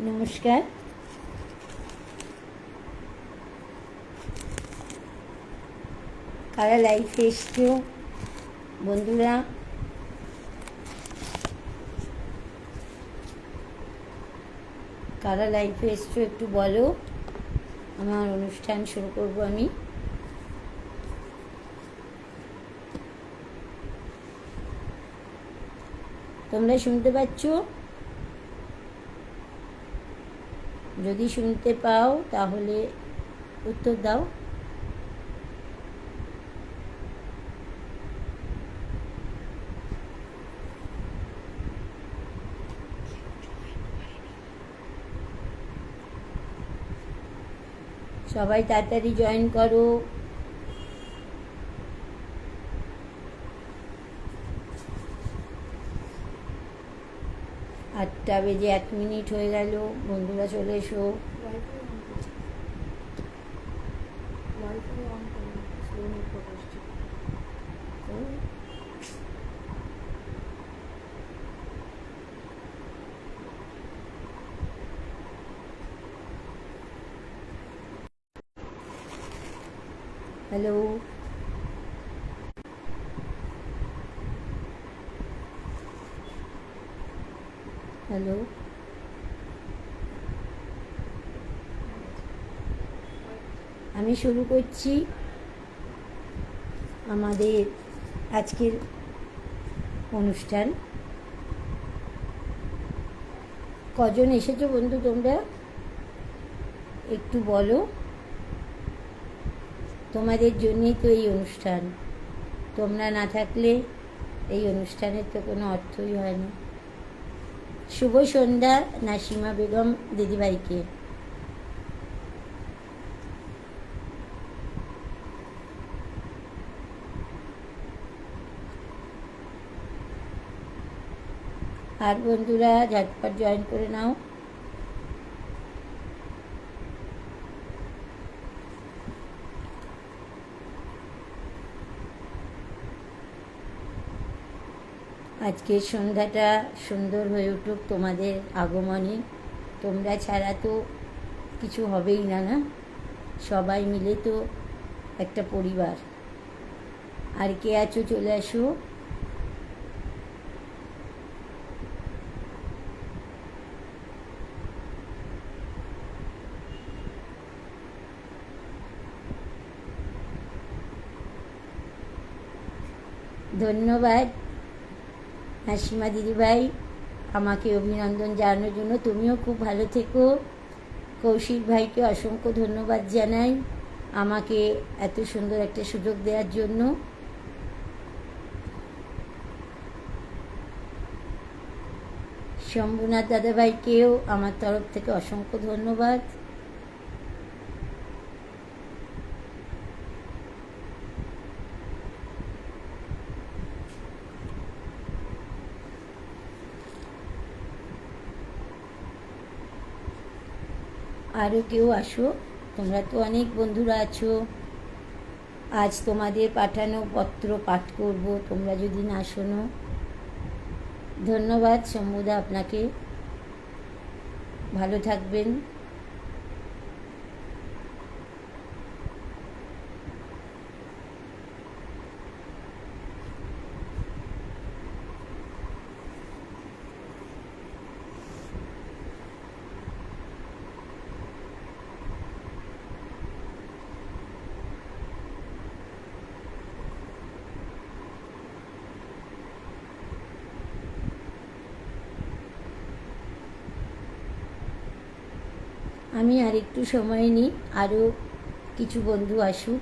নমস্কার। কারা লাইফে এসছো বন্ধুরা? কারা লাইফে এসছো একটু বলো, আমার অনুষ্ঠান শুরু করব আমি। তোমরা শুনতে পাচ্ছ? যদি শুনতে পাও তাহলে উত্তর দাও। সবাই তাড়াতাড়ি জয়েন করো। 8টা বেজে 1 মিনিট হয়ে গেল। বন্ধুরা চলে এসো। Hello, hello. আমি শুরু করছি আমাদের আজকের অনুষ্ঠান। কজন এসেছো বন্ধু তোমরা একটু বলো। তোমাদের জন্যই তো এই অনুষ্ঠান। তোমরা না থাকলে এই অনুষ্ঠানের তো কোনো অর্থই হয় না। শুভ সন্ধ্যা নাসিমা বেগম দিদিভাইকে। আর বন্ধুরা ঝটপট জয়েন করে নাও। আজকের সন্ধ্যাটা সুন্দর হয়ে উঠুক তোমাদের আগমনে। তোমরা ছাড়া তো কিছু হবেই না, না? সবাই মিলে তো একটা পরিবার। আর কে আছো চলে আসো। ধন্যবাদ নাসিমা দিদিভাই আমাকে অভিনন্দন জানানোর জন্য। তুমিও খুব ভালো থেকো। কৌশিক ভাইকে অসংখ্য ধন্যবাদ জানাই আমাকে এত সুন্দর একটা সুযোগ দেওয়ার জন্য। শম্ভুনাথ দাদাভাইকেও আমার তরফ থেকে অসংখ্য ধন্যবাদ। আরও কেউ আসো, তোমরা তো অনেক বন্ধুরা আছো। আজ তোমাদের পাঠানো পত্র পাঠ করব, তোমরা যদি না শোনো। ধন্যবাদ শম্ভুদা আপনাকে। ভালো থাকবেন। আমি আর একটু সময় নিই, আরও কিছু বন্ধু আসুক।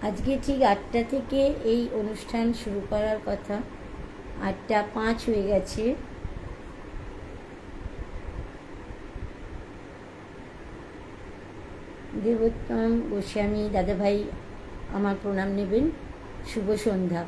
আজকে ঠিক 8টা থেকে এই অনুষ্ঠান শুরু করার কথা, 8টা 5 হয়ে গেছে। দেবোত্তম গোস্বামী দাদাভাই আমার প্রণাম নেবেন। শুভ সন্ধ্যা।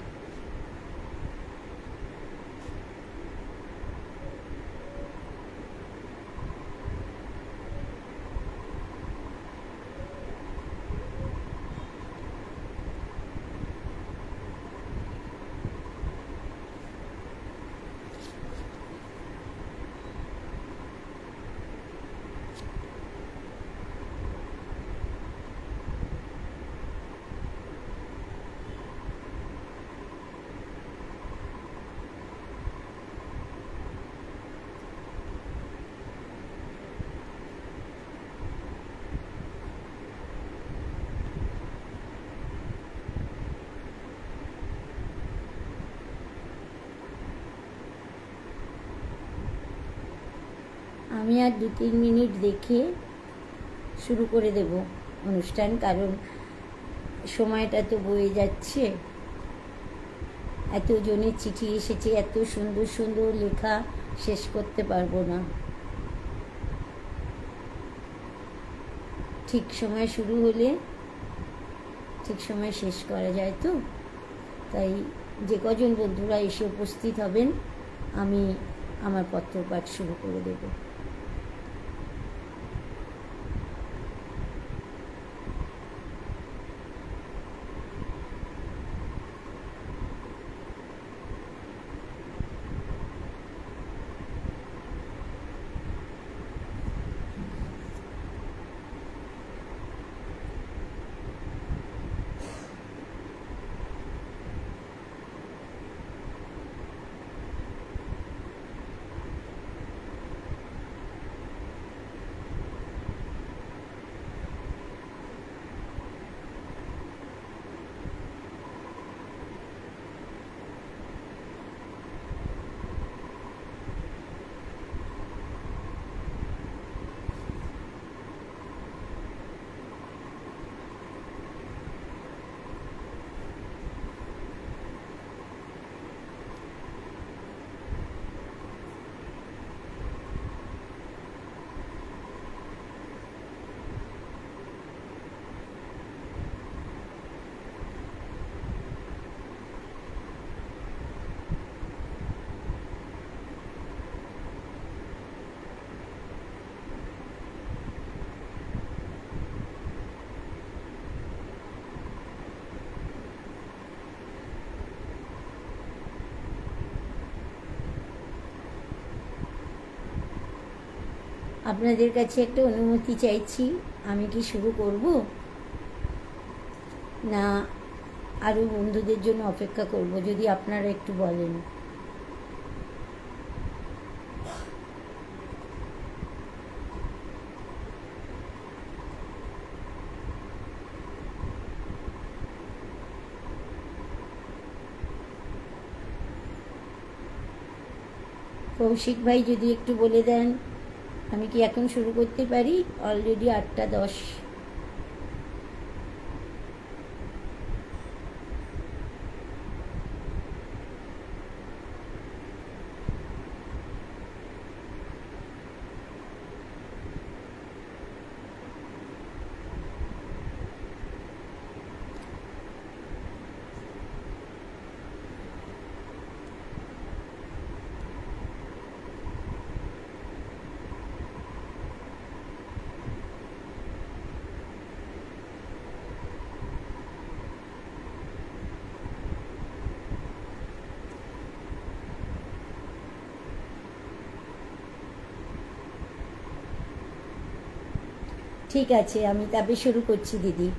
আমি আর 2-3 মিনিট দেখে শুরু করে দেব অনুষ্ঠান, কারণ সময়টা তো বয়ে যাচ্ছে। এতজনের চিঠি এসেছে, এত সুন্দর সুন্দর লেখা, শেষ করতে পারবো না। ঠিক সময় শুরু হলে ঠিক সময় শেষ করা যায়, তো তাই যে কজন বন্ধুরা এসে উপস্থিত হবেন আমি আমার পত্রপাঠ শুরু করে দেব। আপনাদের কাছে একটা অনুমতি চাইছি, আমি কি শুরু করব, না আরও বন্ধুদের জন্য অপেক্ষা করব? যদি আপনারা একটু বলেন। কৌশিক ভাই যদি একটু বলে দেন, আমি কি এখন শুরু করতে পারি? অলরেডি 8টা 10। ঠিক আছে, আমি তবে শুরু করছি দিদি।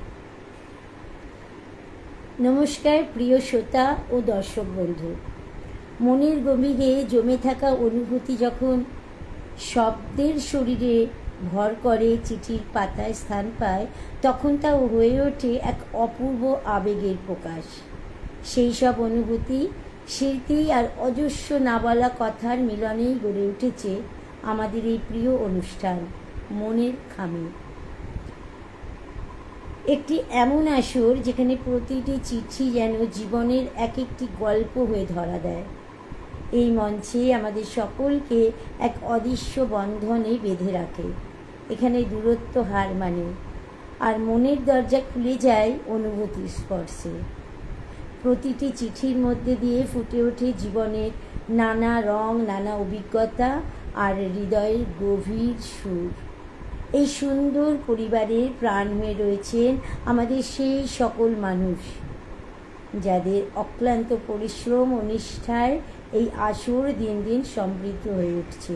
নমস্কার প্রিয় শ্রোতা ও দর্শক বন্ধু। মনের গভীরে জমে থাকা অনুভূতি যখন শব্দের শরীরে ভর করে, চিঠির পাতায় স্থান পায়, তখন তা হয়ে ওঠে এক অপূর্ব আবেগের প্রকাশ। সেই সব অনুভূতি, স্মৃতি আর অজস্র না বলা কথার মিলনেই গড়ে উঠেছে আমাদের এই প্রিয় অনুষ্ঠান মনের খামি। একটি এমন আসর যেখানে প্রতিটি চিঠি যেন জীবনের এক একটি গল্প হয়ে ধরা দেয়। এই মঞ্চে আমাদের সকলকে এক অদৃশ্য বন্ধনে বেঁধে রাখে। এখানে দূরত্ব হার মানে, আর মনের দরজা খুলে যায় অনুভূতির স্পর্শে। প্রতিটি চিঠির মধ্যে দিয়ে ফুটে ওঠে জীবনের নানা রং, নানা অভিজ্ঞতা আর হৃদয়ের গভীর সুর। এই সুন্দর পরিবারের প্রাণ হয়ে রয়েছেন আমাদের সেই সকল মানুষ যাদের অক্লান্ত পরিশ্রম ও নিষ্ঠায় এই আসর দিন দিন সমৃদ্ধ হয়ে উঠছে।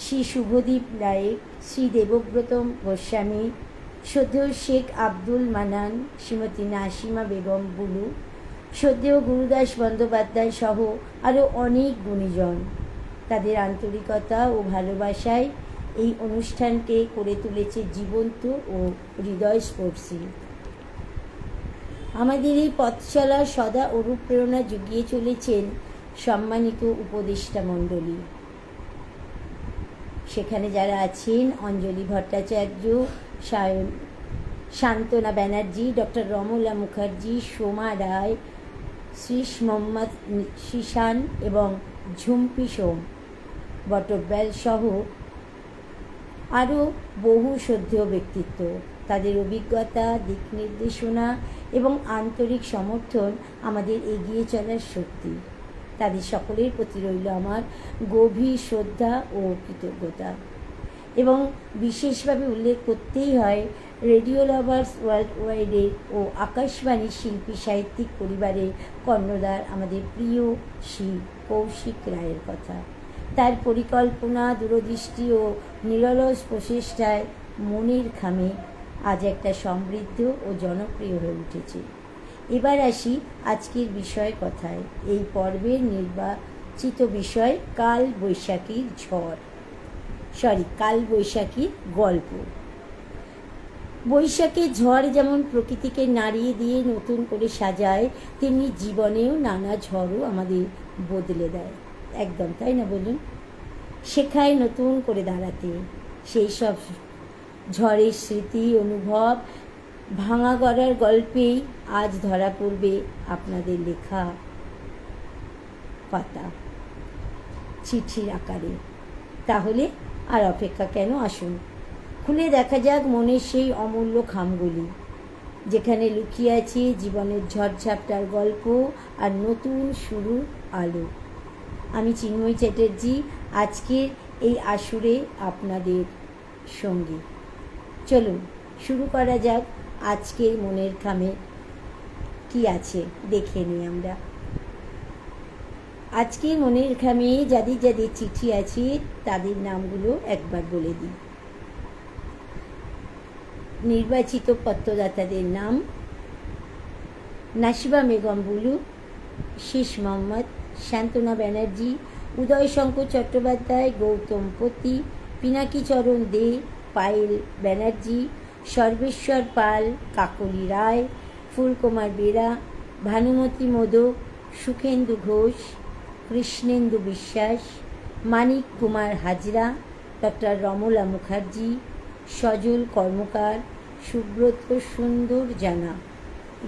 শ্রী শুভদীপ নায়েক, শ্রী দেবব্রত গোস্বামী, শ্রদ্ধেয় শেখ আব্দুল মান্নান, শ্রীমতী নাসিমা বেগম বুলু, শ্রদ্ধেয় গুরুদাস বন্দ্যোপাধ্যায় সহ আরও অনেক গুণীজন, তাদের আন্তরিকতা ও ভালোবাসায় এই অনুষ্ঠানকে করে তুলেছে জীবন্ত ও হৃদয়স্পর্শী। আমাদের এই পথ চলা সদা অনুপ্রেরণা জুগিয়ে চলেছেন সম্মানিত উপদেষ্টা মণ্ডলী। সেখানে যারা আছেন অঞ্জলি ভট্টাচার্য, শান্তনা ব্যানার্জি, ডক্টর রমলা মুখার্জি, সোমা রায়, শ্রীশ মোহাম্মদ শিশান এবং ঝুম্পি সোম বটব্যাল সহ আরও বহু শ্রদ্ধেয় ব্যক্তিত্ব। তাদের অভিজ্ঞতা, দিক নির্দেশনা এবং আন্তরিক সমর্থন আমাদের এগিয়ে চলার শক্তি। তাদের সকলের প্রতি রইল আমার গভীর শ্রদ্ধা ও কৃতজ্ঞতা। এবং বিশেষভাবে উল্লেখ করতেই হয় রেডিও লাভার্স ওয়ার্ল্ড ওয়াইডের ও আকাশবাণী শিল্পী সাহিত্যিক পরিবারের কর্ণধার আমাদের প্রিয় শ্রী কৌশিক রায়ের কথা। তার পরিকল্পনা, দূরদৃষ্টি ও নিরলস প্রচেষ্টায় মনের খামে আজ একটা সমৃদ্ধ ও জনপ্রিয় হয়ে উঠেছে। এবার আসি আজকের বিষয় কথায়। এই পর্বের নির্বাচিত বিষয় কাল বৈশাখীর গল্প। বৈশাখের ঝড় যেমন প্রকৃতিকে নাড়িয়ে দিয়ে নতুন করে সাজায়, তেমনি জীবনেও নানা ঝড়ও আমাদের বদলে দেয়। একদম তাই না বলুন? শেখায় নতুন করে দাঁড়াতে। সেই সব ঝড়ের স্মৃতি, অনুভব, ভাঙা গড়ার গল্পেই আজ ধরা পড়বে আপনাদের লেখা পাতা চিঠির আকারে। তাহলে আর অপেক্ষা কেন? আসুন খুলে দেখা যাক মনের সেই অমূল্য খামগুলি, যেখানে লুকিয়ে আছে জীবনের ঝড়ঝাপটার গল্প আর নতুন শুরুর আলো। আমি চিন্ময়ী চ্যাটার্জি, আজকের এই আসরে আপনাদের সঙ্গী। চলুন শুরু করা যাক আজকের মনের খামে কি আছে দেখে নিই আমরা। আজকের মনের খামে যাদের যাদের চিঠি আছে তাদের নামগুলো একবার বলে দিই। নির্বাচিত পত্রদাতাদের নাম: নাসিমা বেগম বুলু, শীষ মোহাম্মদ, শান্তনা ব্যানার্জি, উদয় শঙ্কর চট্টোপাধ্যায়, গৌতম পতি, পিনাকি চরণ দে, পায়েল ব্যানার্জি, সর্বেশ্বর পাল, কাকলি রায়, ফুলকুমার বেরা, ভানুমতি মোদক, সুখেন্দু ঘোষ, কৃষ্ণেন্দু বিশ্বাস, মানিক কুমার হাজরা, ডক্টর রমলা মুখার্জি, সজল কর্মকার, সুব্রত সুন্দর জানা,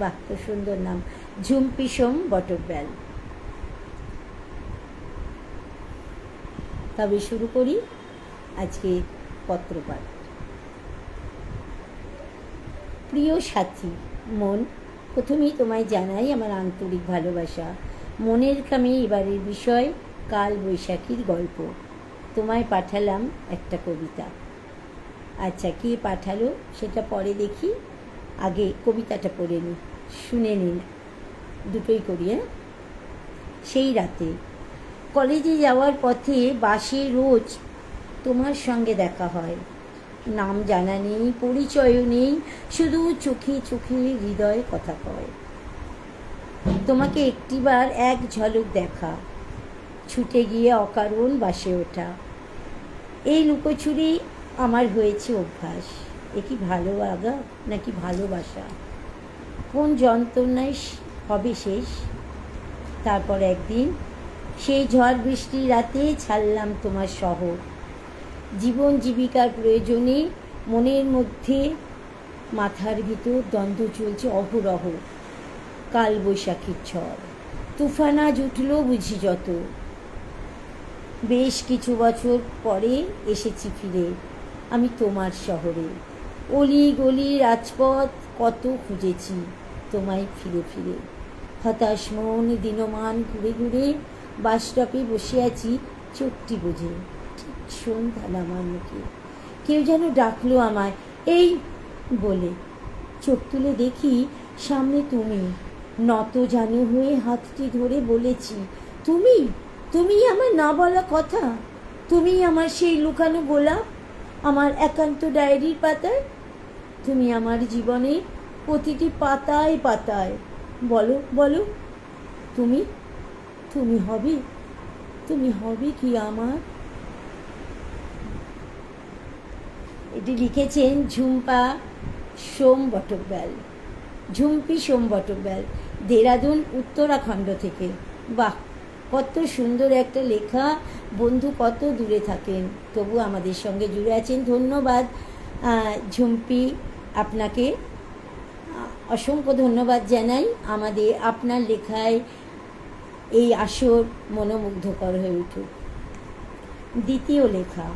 বাহ তো সুন্দর নাম, ঝুম্পি সোম বটব্যাল। তবে শুরু করি আজকে পত্রপাঠ। প্রিয় সাথী মন, প্রথমেই তোমায় জানাই আমার আন্তরিক ভালোবাসা। মনের খামে এবারের বিষয় কাল বৈশাখীর গল্প। তোমায় পাঠালাম একটা কবিতা। আচ্ছা, কে পাঠালো সেটা পরে দেখি, আগে কবিতাটা পড়ে নিই, শুনে নিন, দুটোই করি। সেই রাতে কলেজে যাওয়ার পথে বাসে রোজ তোমার সঙ্গে দেখা হয়। নাম জানা নেই, পরিচয়ও নেই, শুধু চোখে চোখে হৃদয়ে কথা কয়। তোমাকে একটিবার এক ঝলক দেখা, ছুটে গিয়ে অকারণ বাসে ওঠা, এই লুকোচুরি আমার হয়েছে অভ্যাস। এ কি ভালো লাগা নাকি ভালোবাসা? কোন যন্ত্রণায় হবে শেষ? তারপর একদিন সেই ঝড় বৃষ্টির রাতে ছাড়লাম তোমার শহর। জীবন জীবিকার প্রয়োজনে মনের মধ্যে মাথার ভিতর দ্বন্দ্ব চলছে অহরহ। কাল বৈশাখীর ঝড়, তুফান আজ উঠল বুঝি যত। বেশ কিছু বছর পরে এসেছি ফিরে আমি তোমার শহরে। অলি গলি রাজপথ কত খুঁজেছি তোমায় ফিরে ফিরে। হতাশ মন দিনমান ঘুরে ঘুরে বাস স্টপে বসে আছি চোখটি বুঝে। ঠিক সন্ধ্যা নামার মুখে কেউ যেন ডাকলো আমায় এই বলে। চোখ তুলে দেখি সামনে তুমি, নত জানু হয়ে হাতটি ধরে বলেছি, তুমি, তুমি আমার না বলা কথা, তুমি আমার সেই লুকানো গোলাপ, আমার একান্ত ডায়েরির পাতায়, তুমি আমার জীবনের প্রতিটি পাতায় পাতায়। বলো বলো, তুমি, তুমি হবে, তুমি হবে কি আমার? এটি লিখেছেন ঝুম্পা সোম বটব্যাল, ঝুম্পি সোম বটব্যাল, দেরাদুন উত্তরাখণ্ড থেকে। বাহ, কত সুন্দর একটা লেখা। বন্ধু কত দূরে থাকেন তবু আমাদের সঙ্গে জুড়ে আছেন। ধন্যবাদ ঝুম্পি, আপনাকে অসংখ্য ধন্যবাদ জানাই। আমাদের আপনার লেখায় এই আসর মনোমুগ্ধকর হয়ে উঠুক। দ্বিতীয় লেখা,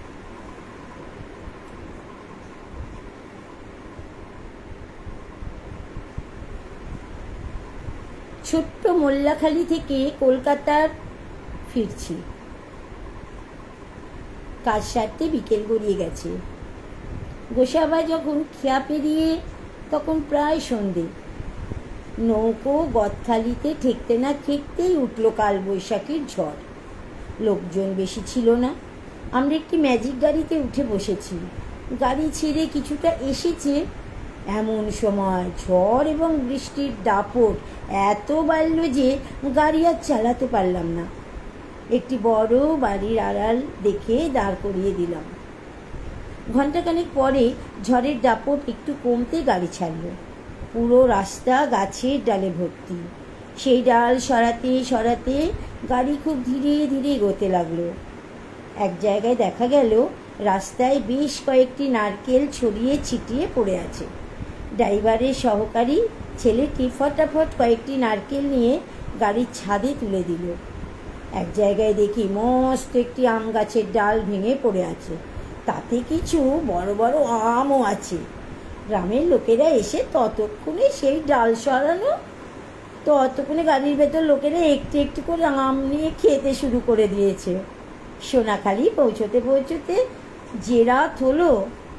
ছোট্ট মোল্লাখালী থেকে কলকাতার ফিরছি। কাজ সারতে বিকেল গড়িয়ে গেছে। গোসাবা যখন খেয়া পেরিয়ে তখন প্রায় সন্ধে। নৌকো গদখালিতে ঠেকতে না ঠেকতেই উঠল কাল বৈশাখীর ঝড়। লোকজন বেশি ছিল না। আমরা একটি ম্যাজিক গাড়িতে উঠে বসেছি। গাড়ি ছেড়ে কিছুটা এসেছে এমন সময় ঝড় এবং বৃষ্টির দাপট এত বাড়ল যে গাড়ি আর চালাতে পারলাম না। একটি বড় বাড়ির আড়াল দেখে দাঁড় করিয়ে দিলাম। ঘণ্টাখানেক পরে ঝড়ের দাপট একটু কমতে গাড়ি ছাড়ল। পুরো রাস্তা গাছের ডালে ভর্তি। সেই ডাল সরাতে সরাতে গাড়ি খুব ধীরে ধীরে এগোতে লাগলো। এক জায়গায় দেখা গেল রাস্তায় বেশ কয়েকটি নারকেল ছড়িয়ে ছিটিয়ে পড়ে আছে। ড্রাইভারের সহকারী ছেলেটি ফটাফট কয়েকটি নারকেল নিয়ে গাড়ির ছাদে তুলে দিল। এক জায়গায় দেখি মস্ত একটি আম গাছের ডাল ভেঙে পড়ে আছে, তাতে কিছু বড় বড় আমও আছে। গ্রামের লোকেরা এসে ততক্ষণে সেই ডাল সরানো, ততক্ষণে গাড়ির ভেতর লোকেরা একটু একটু করে আম নিয়ে খেতে শুরু করে দিয়েছে। সোনাখালি পৌঁছতে পৌঁছতে যে রাত হলো,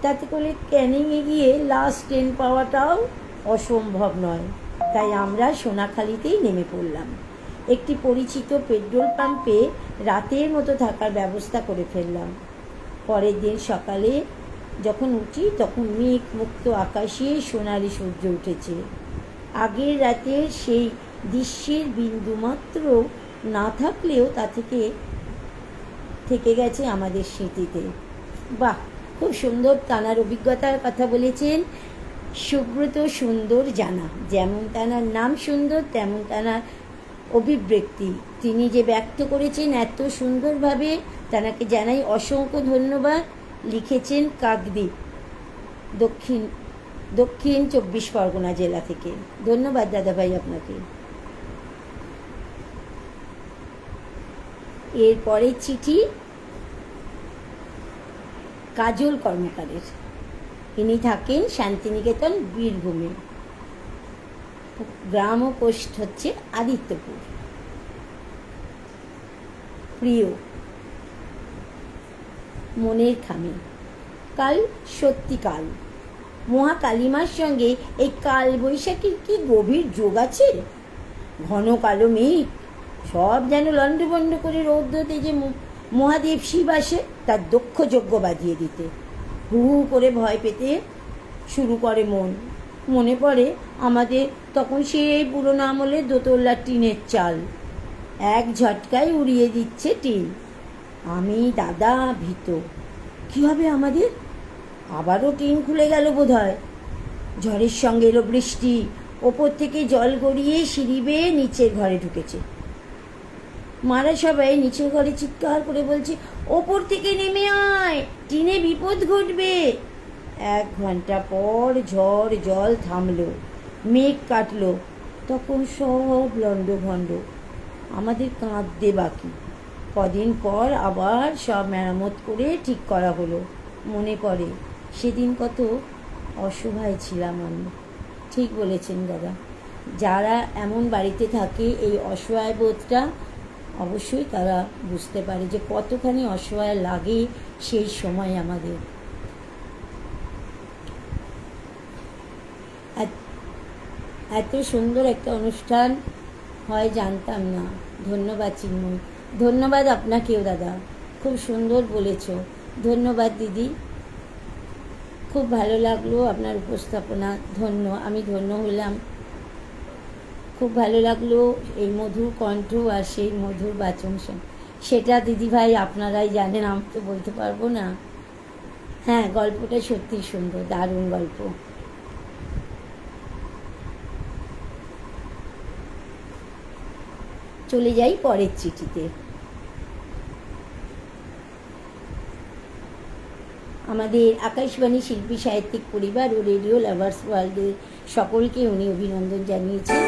তাতে করে ক্যানিংয়ে গিয়ে লাস্ট ট্রেন পাওয়াটাও অসম্ভব নয়। তাই আমরা সোনাখালিতেই নেমে পড়লাম। একটি পরিচিত পেট্রোল পাম্পে রাতের মতো থাকার ব্যবস্থা করে ফেললাম। পরের দিন সকালে যখন উঠি তখন মেঘ মুক্ত আকাশে সোনালি সূর্য উঠেছে। আগের রাতের সেই দৃশ্যের বিন্দুমাত্র না থাকলেও তা থেকে গেছে আমাদের স্মৃতিতে। বাহ, খুব সুন্দর তানার অভিজ্ঞতার কথা বলেছেন সুব্রত সুন্দর জানা। যেমন তানার নাম সুন্দর তেমন তানার অভিব্যক্তি তিনি যে ব্যক্ত করেছেন এত সুন্দরভাবে, তানাকে জানাই অসংখ্য ধন্যবাদ। লিখেছেন কাকদ্বীপ, দক্ষিণ 24 পরগনা জেলা থেকে। ধন্যবাদ দাদাভাই আপনাকে। এরপরে চিঠি কাজল কর্মকারের। ইনি থাকেন শান্তিনিকেতন, বীরভূমে। গ্রাম ও পোস্ট হচ্ছে আদিত্যপুর। প্রিয় মনের খামে, কাল সত্যিকাল মহাকালিমার সঙ্গে এই কাল বৈশাখীর কি গভীর যোগ আছে। ঘন কালো মেঘ সব যেন লণ্ডভণ্ড করে রৌদ্রতে যে মহাদেব শিব আসে তার দক্ষ যজ্ঞ বাঁধিয়ে দিতে। হু হু করে ভয় পেতে শুরু করে মন। মনে পড়ে আমাদের তখন সেই পুরোনো আমলের দোতলার টিনের চাল, এক ঝটকায় উড়িয়ে দিচ্ছে টিন। আমি দাদা ভীত, কী হবে আমাদের? আবারও টিন খুলে গেল বোধ হয়। ঝড়ের সঙ্গে এলো বৃষ্টি, ওপর থেকে জল গড়িয়ে সিঁড়ি বেয়ে নিচের ঘরে ঢুকেছে। মারা সবাই নিচের ঘরে চিৎকার করে বলছে, ওপর থেকে নেমে আয়, টিনে বিপদ ঘটবে। 1 ঘন্টা পর ঝড় জল থামলো, মেঘ কাটলো, তখন সব লণ্ডভণ্ড, আমাদের কাঁদতে বাকি। কদিন পর আবার সব মেরামত করে ঠিক করা হলো। মনে পড়ে সেদিন কত অসহায় ছিলাম আমি। ঠিক বলেছেন দাদা, যারা এমন বাড়িতে থাকে এই অসহায় বোধটা অবশ্যই তারা বুঝতে পারে যে কতখানি অসহায় লাগে সেই সময় আমাদের। এত সুন্দর একটা অনুষ্ঠান হয় জানতাম না। ধন্যবাদ চিন্ময়, ধন্যবাদ আপনাকেও দাদা, খুব সুন্দর বলেছ। ধন্যবাদ দিদি, খুব ভালো লাগলো আপনার উপস্থাপনা। আমি ধন্য হলাম, খুব ভালো লাগলো এই মধুর কণ্ঠ আর সেই মধুর বাচন। সেটা দিদিভাই আপনারাই জানেন, আমি তো বলতে পারবো না। হ্যাঁ, গল্পটা সত্যি সুন্দর, দারুণ গল্প। চলে যাই পরের চিঠিতে। আমাদের আকাশবাণী শিল্পী সাহিত্যিক পরিবার ও রেডিও লাভার্স ওয়ার্ল্ডের সকলকে উনি অভিনন্দন জানিয়েছেন।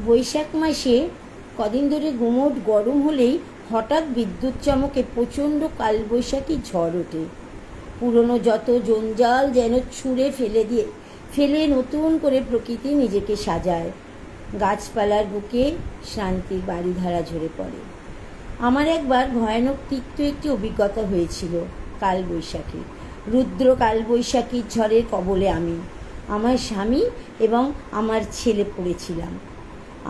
বৈশাখ মাসে কদিন ধরে গুমোট গরম হলেই হঠাৎ বিদ্যুৎ চমকে প্রচণ্ড কালবৈশাখী ঝড় ওঠে। পুরনো যত জঞ্জাল যেন ছুঁড়ে ফেলে নতুন করে প্রকৃতি নিজেকে সাজায়। গাছপালার বুকে শান্তির বাড়িধারা ঝরে পড়ে। আমার একবার ভয়ানক তিক্ত একটি অভিজ্ঞতা হয়েছিল কালবৈশাখী। রুদ্র কালবৈশাখীর ঝড়ের কবলে আমি, আমার স্বামী এবং আমার ছেলে পড়েছিলাম।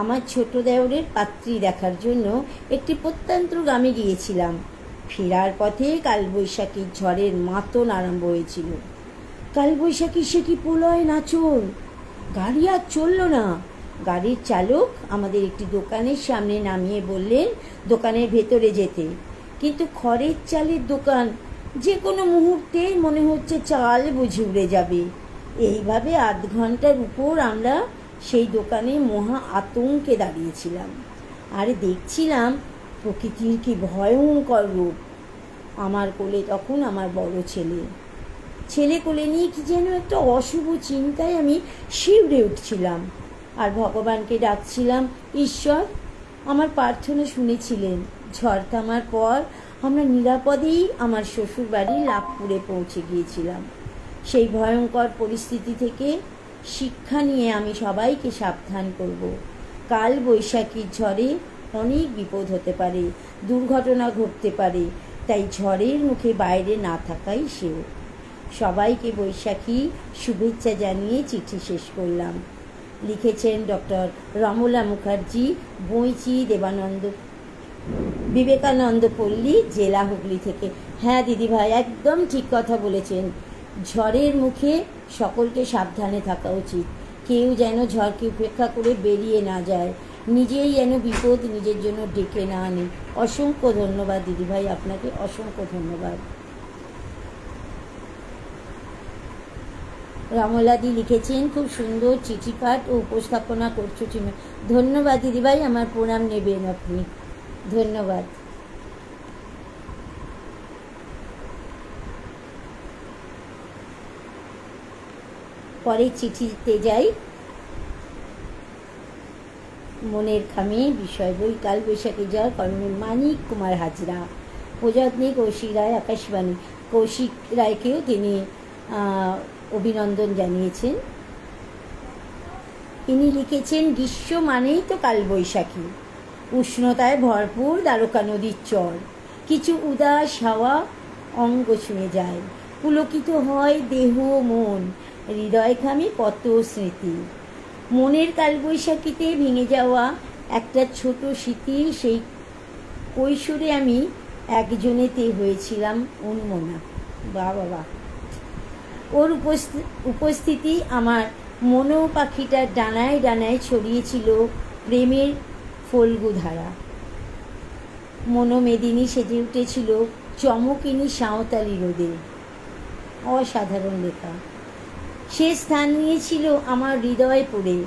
আমার ছোট দেওরের পাত্রী দেখার জন্য একটি প্রত্যন্ত গ্রামে গিয়েছিলাম। ফেরার পথে কালবৈশাখীর ঝড়ের মাতন আরম্ভ হয়েছিল। কালবৈশাখী সে কি প্রলয় নাচন! গাড়ি আর চলল না। গাড়ির চালক আমাদের একটি দোকানের সামনে নামিয়ে বললেন দোকানের ভেতরে যেতে, কিন্তু খড়ের চালের দোকান, যে কোনো মুহূর্তে মনে হচ্ছে চাল বুঝে উড়ে যাবে। এইভাবে 8 ঘন্টার উপর আমরা সেই দোকানে মহা আতঙ্কে দাঁড়িয়েছিলাম আর দেখছিলাম প্রকৃতির কি ভয়ঙ্কর রূপ। আমার কোলে তখন আমার বড় ছেলে কোলে নিয়ে কি যেন একটা অশুভ চিন্তায় আমি শিউরে উঠছিলাম আর ভগবানকে ডাকছিলাম, ঈশ্বর আমার প্রার্থনা শুনেছিলেন। ঝড় থামার পর আমরা নিরাপদেই আমার শ্বশুর বাড়ি লাভপুরে পৌঁছে গিয়েছিলাম। সেই ভয়ঙ্কর পরিস্থিতি থেকে শিক্ষা নিয়ে আমি সবাইকে সাবধান করব। কাল বৈশাখীর ঝড়ে অনেক বিপদ হতে পারে, দুর্ঘটনা ঘটতে পারে, তাই ঝড়ের মুখে বাইরে না থাকাই শ্রেয়। সবাইকে বৈশাখী শুভেচ্ছা জানিয়ে চিঠি শেষ করলাম। লিখেছেন ডক্টর রমলা মুখার্জি, বৈচি বিবেকানন্দ পল্লী, জেলা হুগলি থেকে। হ্যাঁ দিদিভাই, একদম ঠিক কথা বলেছেন। ঝড়ের মুখে সকলকে সাবধানে থাকা উচিত। কেউ যেন ঝড়কে উপেক্ষা করে বেরিয়ে না যায়, নিজেই যেন বিপদ নিজের জন্য ডেকে না আনে। অসংখ্য ধন্যবাদ দিদিভাই, আপনাকে অসংখ্য ধন্যবাদ। রমলাদি লিখেছেন, খুব সুন্দর চিঠি পাঠ ও উপস্থাপনা করছো। ধন্যবাদ দিদিভাই, আমার প্রণাম নেবেন আপনি। ধন্যবাদ। পরে চিঠিতে যাই। মনের খামে বিষয় বই, কালবৈশাখী ঝড়, কর্নেল মানিক কুমার হাজরা, প্রযত্নে কৌশিক রায়, আকাশবাণী। কৌশিক রায়কেও তিনি অভিনন্দন জানিয়েছেন। ইনি লিখেছেন, গ্রীষ্ম মানেই তো কালবৈশাখী, উষ্ণতায় ভরপুর দ্বারকা নদীর চর, কিছু উদাস হাওয়া অঙ্গ ছুঁয়ে যায়, পুলকিত হয় দেহ মন, হৃদয় খামে কত স্মৃতি। মনের কালবৈশাখীতে ভেঙে যাওয়া একটা ছোট স্মৃতি, সেই কৈশোরে আমি একজনেতে হয়েছিলাম উন্মনা। বাবা, ওর উপস্থিতি আমার মনো পাখিটার ডানায় ডানায় ছড়িয়েছিল প্রেমের ফল্গুধারা। মনোমেদিনী সেজে উঠেছিল চমকিনী সাঁওতালি রোদে। অসাধারণ লেখা। সে স্থান নিয়েছিল আমার হৃদয়ে পড়ে।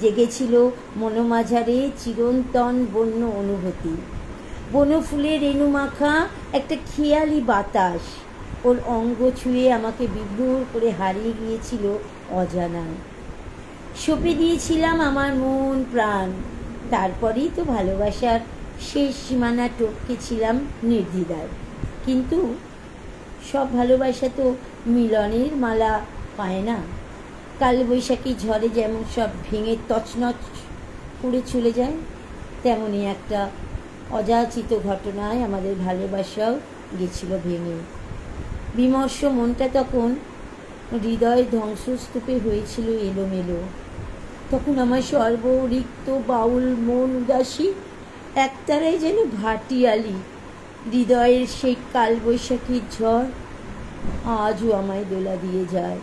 জেগেছিল মনোমাঝারে চিরন্তন বন্য অনুভূতি। বনফুলের রেণুমাখা একটা খেয়ালি বাতাস ওর অঙ্গ ছুঁয়ে আমাকে বিভোর করে হারিয়ে গিয়েছিল অজানায়। সঁপে দিয়েছিলাম আমার মন প্রাণ। তারপরেই তো ভালোবাসার শেষ সীমানা টপকেছিলাম নির্দ্বিধায়। কিন্তু সব ভালোবাসা তো মিলনের মালা পায় না। কালবৈশাখী ঝড়ে যেমন সব ভেঙে তছনছ করে চলে যায়, তেমনই একটা অযাচিত ঘটনায় আমাদের ভালোবাসাও গেছিল ভেঙে। বিমর্ষ মনটা তখন হৃদয় ধ্বংসস্তূপে হয়েছিল এলোমেলো। তখন আমার সর্বরিক্ত বাউল মন উদাসী একতারাই যেন ভাটিয়ালি। হৃদয়ের সেই কালবৈশাখীর ঝড় আজও আমায় দোলা দিয়ে যায়।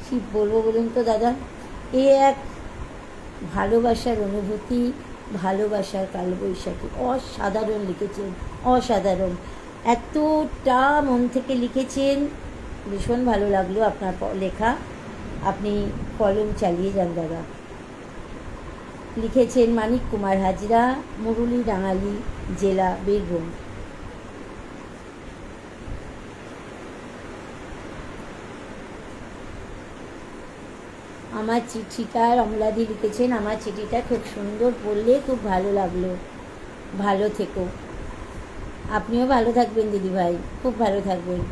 কি বলবো বলুন তো দাদা, এ এক ভালোবাসার অনুভূতি, ভালোবাসার কালবৈশাখী। অসাধারণ লিখেছেন, অসাধারণ। এতটা মন থেকে লিখেছেন, ভীষণ ভালো লাগলো আপনার লেখা। আপনি কলম চালিয়ে যান দাদা। লিখেছেন মানিক কুমার হাজরা, মুরুলিডাঙ্গালি জেলা, বীরভূম। আমার চিঠিটা রমলাদি লিখেছেন, আমার চিঠিটা খুব সুন্দর, পড়লে খুব ভালো লাগলো। ভালো থেকো। আপনিও ভালো থাকবেন দিদিভাই, খুব ভালো থাকবেন।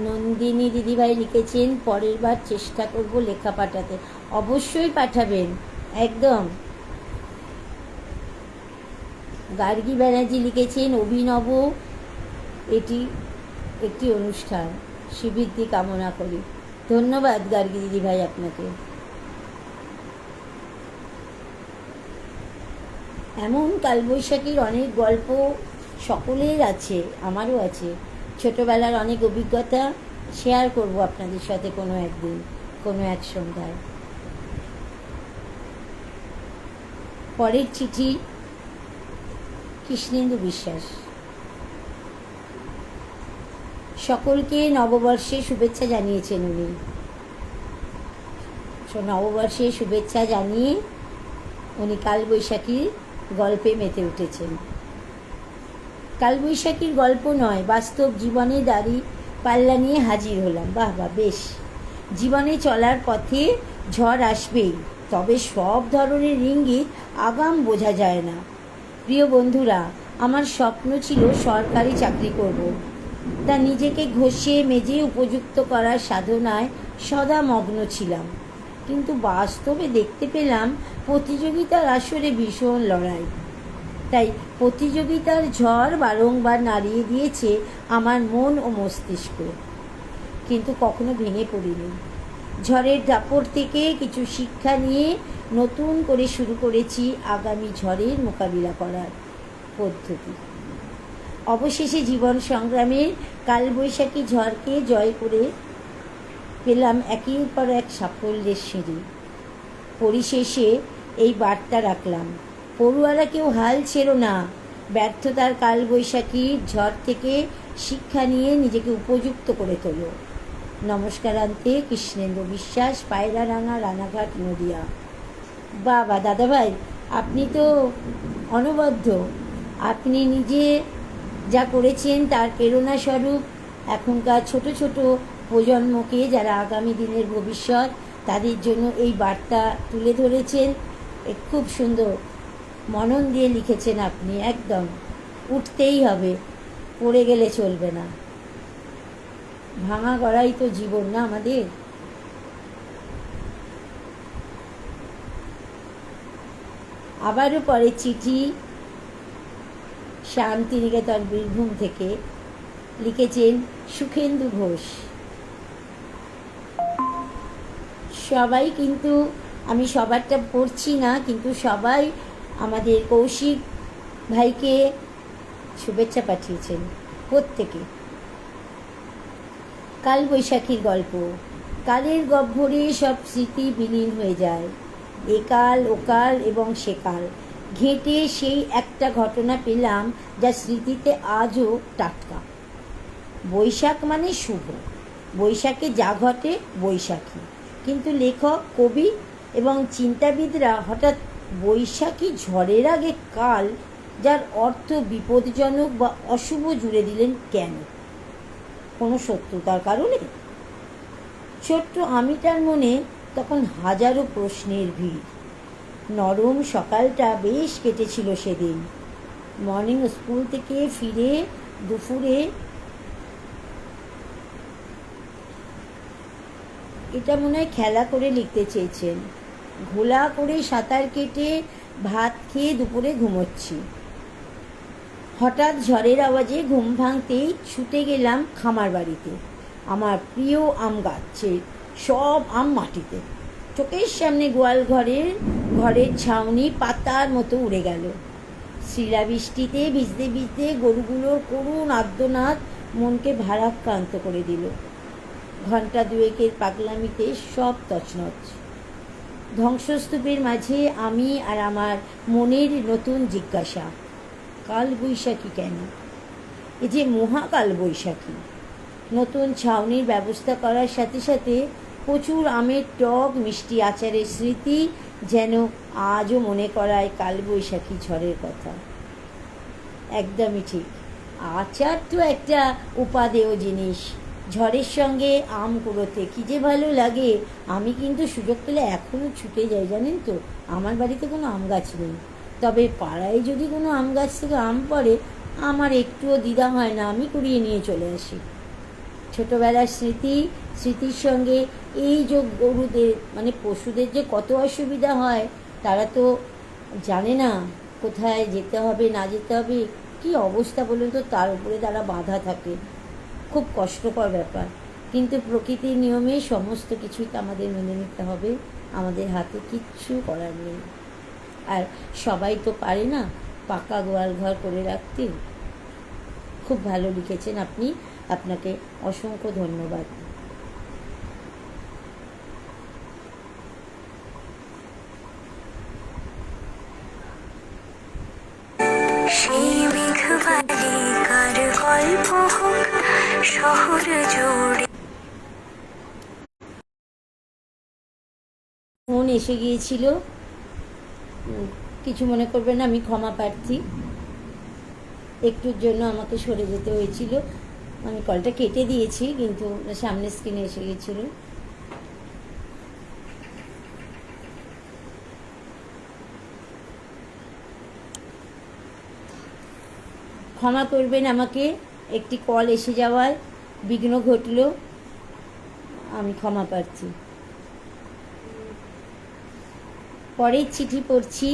নন্দিনী দিদিভাই লিখেছেন, পরের বার চেষ্টা করব লেখা পাঠাতে। অবশ্যই পাঠাবেন, একদম। গার্গী ব্যানার্জি লিখেছেন, অভিনব এটি একটি অনুষ্ঠান, শ্রীবৃদ্ধি কামনা করি। ধন্যবাদ গার্গী দিদিভাই আপনাকে। এমন কালবৈশাখীর অনেক গল্প সকলের আছে, আমারও আছে। ছোটোবেলার অনেক অভিজ্ঞতা শেয়ার করব আপনাদের সাথে কোনো একদিন, কোনো এক সন্ধ্যায়। পরের চিঠি কৃষ্ণেন্দু বিশ্বাস। সকলকে নববর্ষে শুভেচ্ছা জানিয়েছেন উনি। নববর্ষে শুভেচ্ছা জানিয়ে উনি কালবৈশাখীর গল্পে মেতে উঠেছেন। কালবৈশাখীর গল্প নয়, বাস্তব জীবনে দাড়ি পাল্লা নিয়ে হাজির হলাম। বাহ বাহ, বেশ। জীবনে চলার পথে ঝড় আসবেই, তবে সব ধরনের ইঙ্গিত আগাম বোঝা যায় না। প্রিয় বন্ধুরা, আমার স্বপ্ন ছিল সরকারি চাকরি করব। তা নিজেকে ঘষে মেজে উপযুক্ত করার সাধনায় সদা মগ্ন ছিলাম। কিন্তু বাস্তবে দেখতে পেলাম প্রতিযোগিতার আসরে ভীষণ লড়াই। তাই প্রতিযোগিতার ঝড় বারংবার নাড়িয়ে দিয়েছে আমার মন ও মস্তিষ্ক, কিন্তু কখনো ভেঙে পড়িনি। ঝড়ের দাপট থেকে কিছু শিক্ষা নিয়ে নতুন করে শুরু করেছি আগামী ঝড়ের মোকাবিলা করার পদ্ধতি। অবশেষে জীবন সংগ্রামের কালবৈশাখী ঝড়কে জয় করে পেলাম একের পর এক সাফল্যের সিঁড়ি। পরিশেষে এই বার্তা রাখলাম, পড়ুয়ারা কেউ হাল ছেড়ো না। ব্যর্থতার কালবৈশাখীর ঝড় থেকে শিক্ষা নিয়ে নিজেকে উপযুক্ত করে তোলো। নমস্কারান্তে, কৃষ্ণেন্দু বিশ্বাস, পায়রারাঙা, রানাঘাট, নদিয়া। বাবা দাদাভাই, আপনি তো অনবদ্য। আপনি নিজে যা করেছেন তার প্রেরণাস্বরূপ এখনকার ছোট ছোট প্রজন্মকে, যারা আগামী দিনের ভবিষ্যৎ, তাদের জন্য এই বার্তা তুলে ধরেছেন। খুব সুন্দর, মনন দিয়ে লিখেছেন আপনি। একদম উঠতেই হবে, পড়ে গেলে চলবে না। ভাঙা গড়াই তো জীবন না আমাদের। আবারও পরে চিঠি শান্তিনিকেতন, বীরভূম থেকে লিখেছেন সুখেন্দু ঘোষ। সবাই কিন্তু, আমি সবারটা পড়ছি না, কিন্তু সবাই আমাদের কৌশিক ভাইকে শুভেচ্ছা পাঠিয়েছেন প্রত্যেকে। কালবৈশাখীর গল্প। কালের গহ্বরে সব স্মৃতি বিলীন হয়ে যায়। একাল ওকাল এবং সেকাল ঘেঁটে সেই একটা ঘটনা পেলাম যা স্মৃতিতে আজও টাটকা। বৈশাখ মানে শুভ, বৈশাখে যা ঘটে বৈশাখী। কিন্তু লেখক, কবি এবং চিন্তাবিদরা হঠাৎ বৈশাখী ঝড়ের আগে কাল, যার অর্থ বিপজ্জনক বা অশুভ, জুড়ে দিলেন কেন? কোনো শত্রুতার কারণে? ছোট্ট আমিটার মনে তখন হাজারো প্রশ্নের ভিড়। নরম সকালটা বেশ কেটেছিল সেদিন। মর্নিং স্কুল থেকে ফিরে দুপুরে এটা মনে হয় খেলা করে লিখতে চেয়েছেন। ঘোলা করে সাঁতার কেটে ভাত খেয়ে দুপুরে ঘুমোচ্ছি। হঠাৎ ঝড়ের আওয়াজে ঘুম ভাঙতেই ছুটে গেলাম খামার বাড়িতে। আমার প্রিয় আম গাছে সব আম মাটিতে। চোখের সামনে গোয়াল ঘরের ছাউনি পাতার মতো উড়ে গেল। শিলাবৃষ্টিতে ভিজতে ভিজতে গরুগুলোর করুণ আর্তনাদ মনকে ভারাক্রান্ত করে দিল। ঘণ্টা দুয়েকের পাগলামিতে সব তছনছ। ধ্বংসস্তূপের মাঝে আমি আর আমার মনের নতুন জিজ্ঞাসা, কাল বৈশাখী কেন? এ যে মহাকাল বৈশাখী। নতুন ছাউনির ব্যবস্থা করার সাথে সাথে প্রচুর আমের টক মিষ্টি আচারের স্মৃতি যেন আজও মনে করায় কালবৈশাখী ঝড়ের কথা। একদমই ঠিক। আচার তো একটা উপাদেয় জিনিস। ঝড়ের সঙ্গে আম কুড়োতে কী যে ভালো লাগে। আমি কিন্তু সুযোগ পেলে এখনও ছুটে যাই, জানেন তো। আমার বাড়িতে কোনো আম গাছ নেই, তবে পাড়ায় যদি কোনো আম গাছ থেকে আম পড়ে আমার একটুও দ্বিধা হয় না, আমি কুড়িয়ে নিয়ে চলে আসি। ছোটোবেলার স্মৃতির সঙ্গে এই যে গরুদের মানে পশুদের যে কত অসুবিধা হয়, তারা তো জানে না কোথায় যেতে হবে না যেতে হবে, কী অবস্থা বলুন তো, তার উপরে তারা বাঁধা থাকে। খুব কষ্টকর ব্যাপার। কিন্তু প্রকৃতির নিয়মে সমস্ত কিছুই তো আমাদের মেনে নিতে হবে, আমাদের হাতে কিচ্ছু করার নেই। আর সবাই তো পারে না পাকা গোয়াল ঘর করে রাখতে। খুব ভালো লিখেছেন আপনি, আপনাকে অসংখ্য ধন্যবাদ। সেই মেঘবালিকার গল্প হোক শহর জুড়ে। ফোন এসে গিয়েছিল, কিছু মনে করবেন না, আমি ক্ষমা প্রার্থী। একটুর জন্য আমাকে সরে যেতে হয়েছিল। আমি কলটা কেটে দিয়েছি, কিন্তু সামনের স্ক্রিনে এসে গিয়েছিল। ক্ষমা করবেন আমাকে, একটি কল এসে যাওয়ায় বিঘ্ন ঘটল, আমি ক্ষমা প্রার্থী। পরের চিঠি পড়ছি।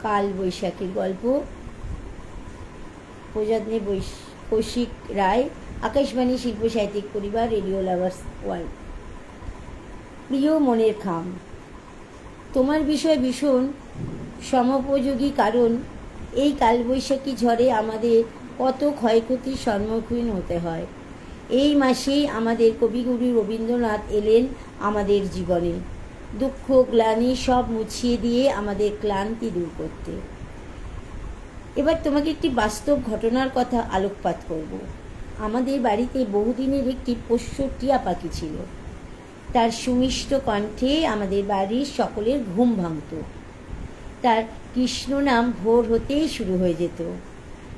কাল বৈশাখীর গল্প, প্রযত্নে কৌশিক রায়, আকাশবাণী শিল্প সাহিত্যিক পরিবার, রেডিও লাভার্স ওয়ার্ল্ড। প্রিয় মনের খাম, তোমার বিষয় ভীষণ সমপযোগী, কারণ এই কালবৈশাখী ঝড়ে আমাদের কত ক্ষয়ক্ষতির সম্মুখীন হতে হয়। এই মাসেই আমাদের কবিগুরু রবীন্দ্রনাথ এলেন আমাদের জীবনে, দুঃখ গ্লানি সব মুছিয়ে দিয়ে আমাদের ক্লান্তি দূর করতে। এবার তোমাকে একটি বাস্তব ঘটনার কথা আলোকপাত করব। আমাদের বাড়িতে বহুদিনের একটি পোষ্য টিয়া পাখি ছিল। তার সুমিষ্ট কণ্ঠে আমাদের বাড়ির সকলের ঘুম ভাঙত। তার কৃষ্ণ নাম ভোর হতেই শুরু হয়ে যেত।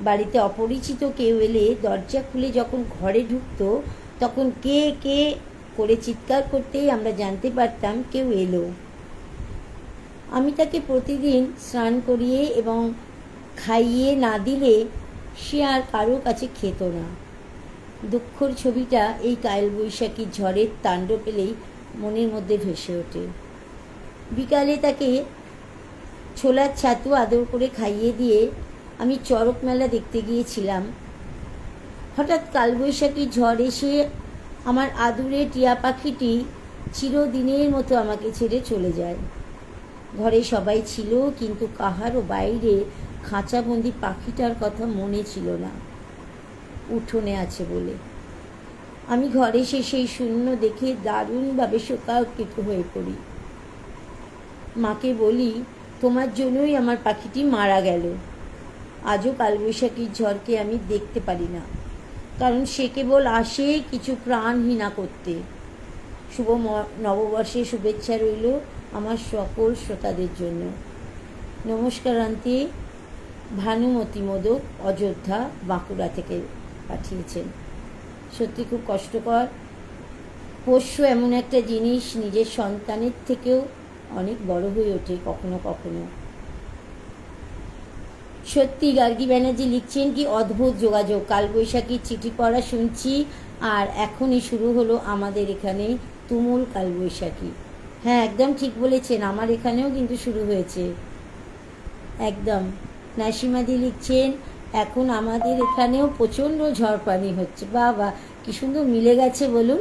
বাড়িতে অপরিচিত কেউ এলে দরজা খুলে যখন ঘরে ঢুকত, তখন কে কে করে চিৎকার করতেই আমরা জানতে পারতাম কেউ এলো। আমি তাকে প্রতিদিন স্নান করিয়ে এবং খাইয়ে না দিলে সে আর কারো কাছে খেত না। দুঃখর ছবিটা এই কালবৈশাখী ঝড়ের তাণ্ডব পেলেই মনের মধ্যে ভেসে ওঠে। বিকালে তাকে ছোলার ছাতু আদর করে খাইয়ে দিয়ে আমি চড়ক মেলা দেখতে গিয়েছিলাম। হঠাৎ কালবৈশাখী ঝড় এসে আমার আদুরে টিয়া পাখিটি চিরদিনের মতো আমাকে ছেড়ে চলে যায়। ঘরে সবাই ছিল, কিন্তু কাহারও বাইরে খাঁচাবন্দি পাখিটার কথা মনে ছিল না, উঠোনে আছে বলে। আমি ঘরে এসে সেই শূন্য দেখে দারুণভাবে শোকাকৃত হয়ে পড়ি। মাকে বলি, তোমার জন্যই আমার পাখিটি মারা গেল। আজও কালবৈশাখীর ঝড়কে আমি দেখতে পারি না, কারণ সে কেবল আসে কিছু প্রাণহীনা করতে। শুভ নববর্ষের শুভেচ্ছা রইল আমার সকল শ্রোতাদের জন্য। নমস্কার আন্টি। ভানুমতি মোদক, অযোধ্যা, বাঁকুড়া থেকে পাঠিয়েছেন। সত্যি খুব কষ্টকর। পোষ্য এমন একটা জিনিস নিজের সন্তানের থেকেও অনেক বড় হয়ে ওঠে কখনো কখনো। সত্যি গার্গী ব্যানার্জি লিখছেন, কি অদ্ভুত যোগাযোগ। কালবৈশাখীর চিঠি পড়া শুনছি, আর এখনই শুরু হলো আমাদের এখানে তুমুল কালবৈশাখী। হ্যাঁ, একদম ঠিক বলেছেন, আমার এখানেও কিন্তু শুরু হয়েছে একদম। নাসিমাদি লিখছেন, এখন আমাদের এখানেও প্রচণ্ড ঝড় পানি হচ্ছে। বাবা, কি সুন্দর মিলে গেছে বলুন।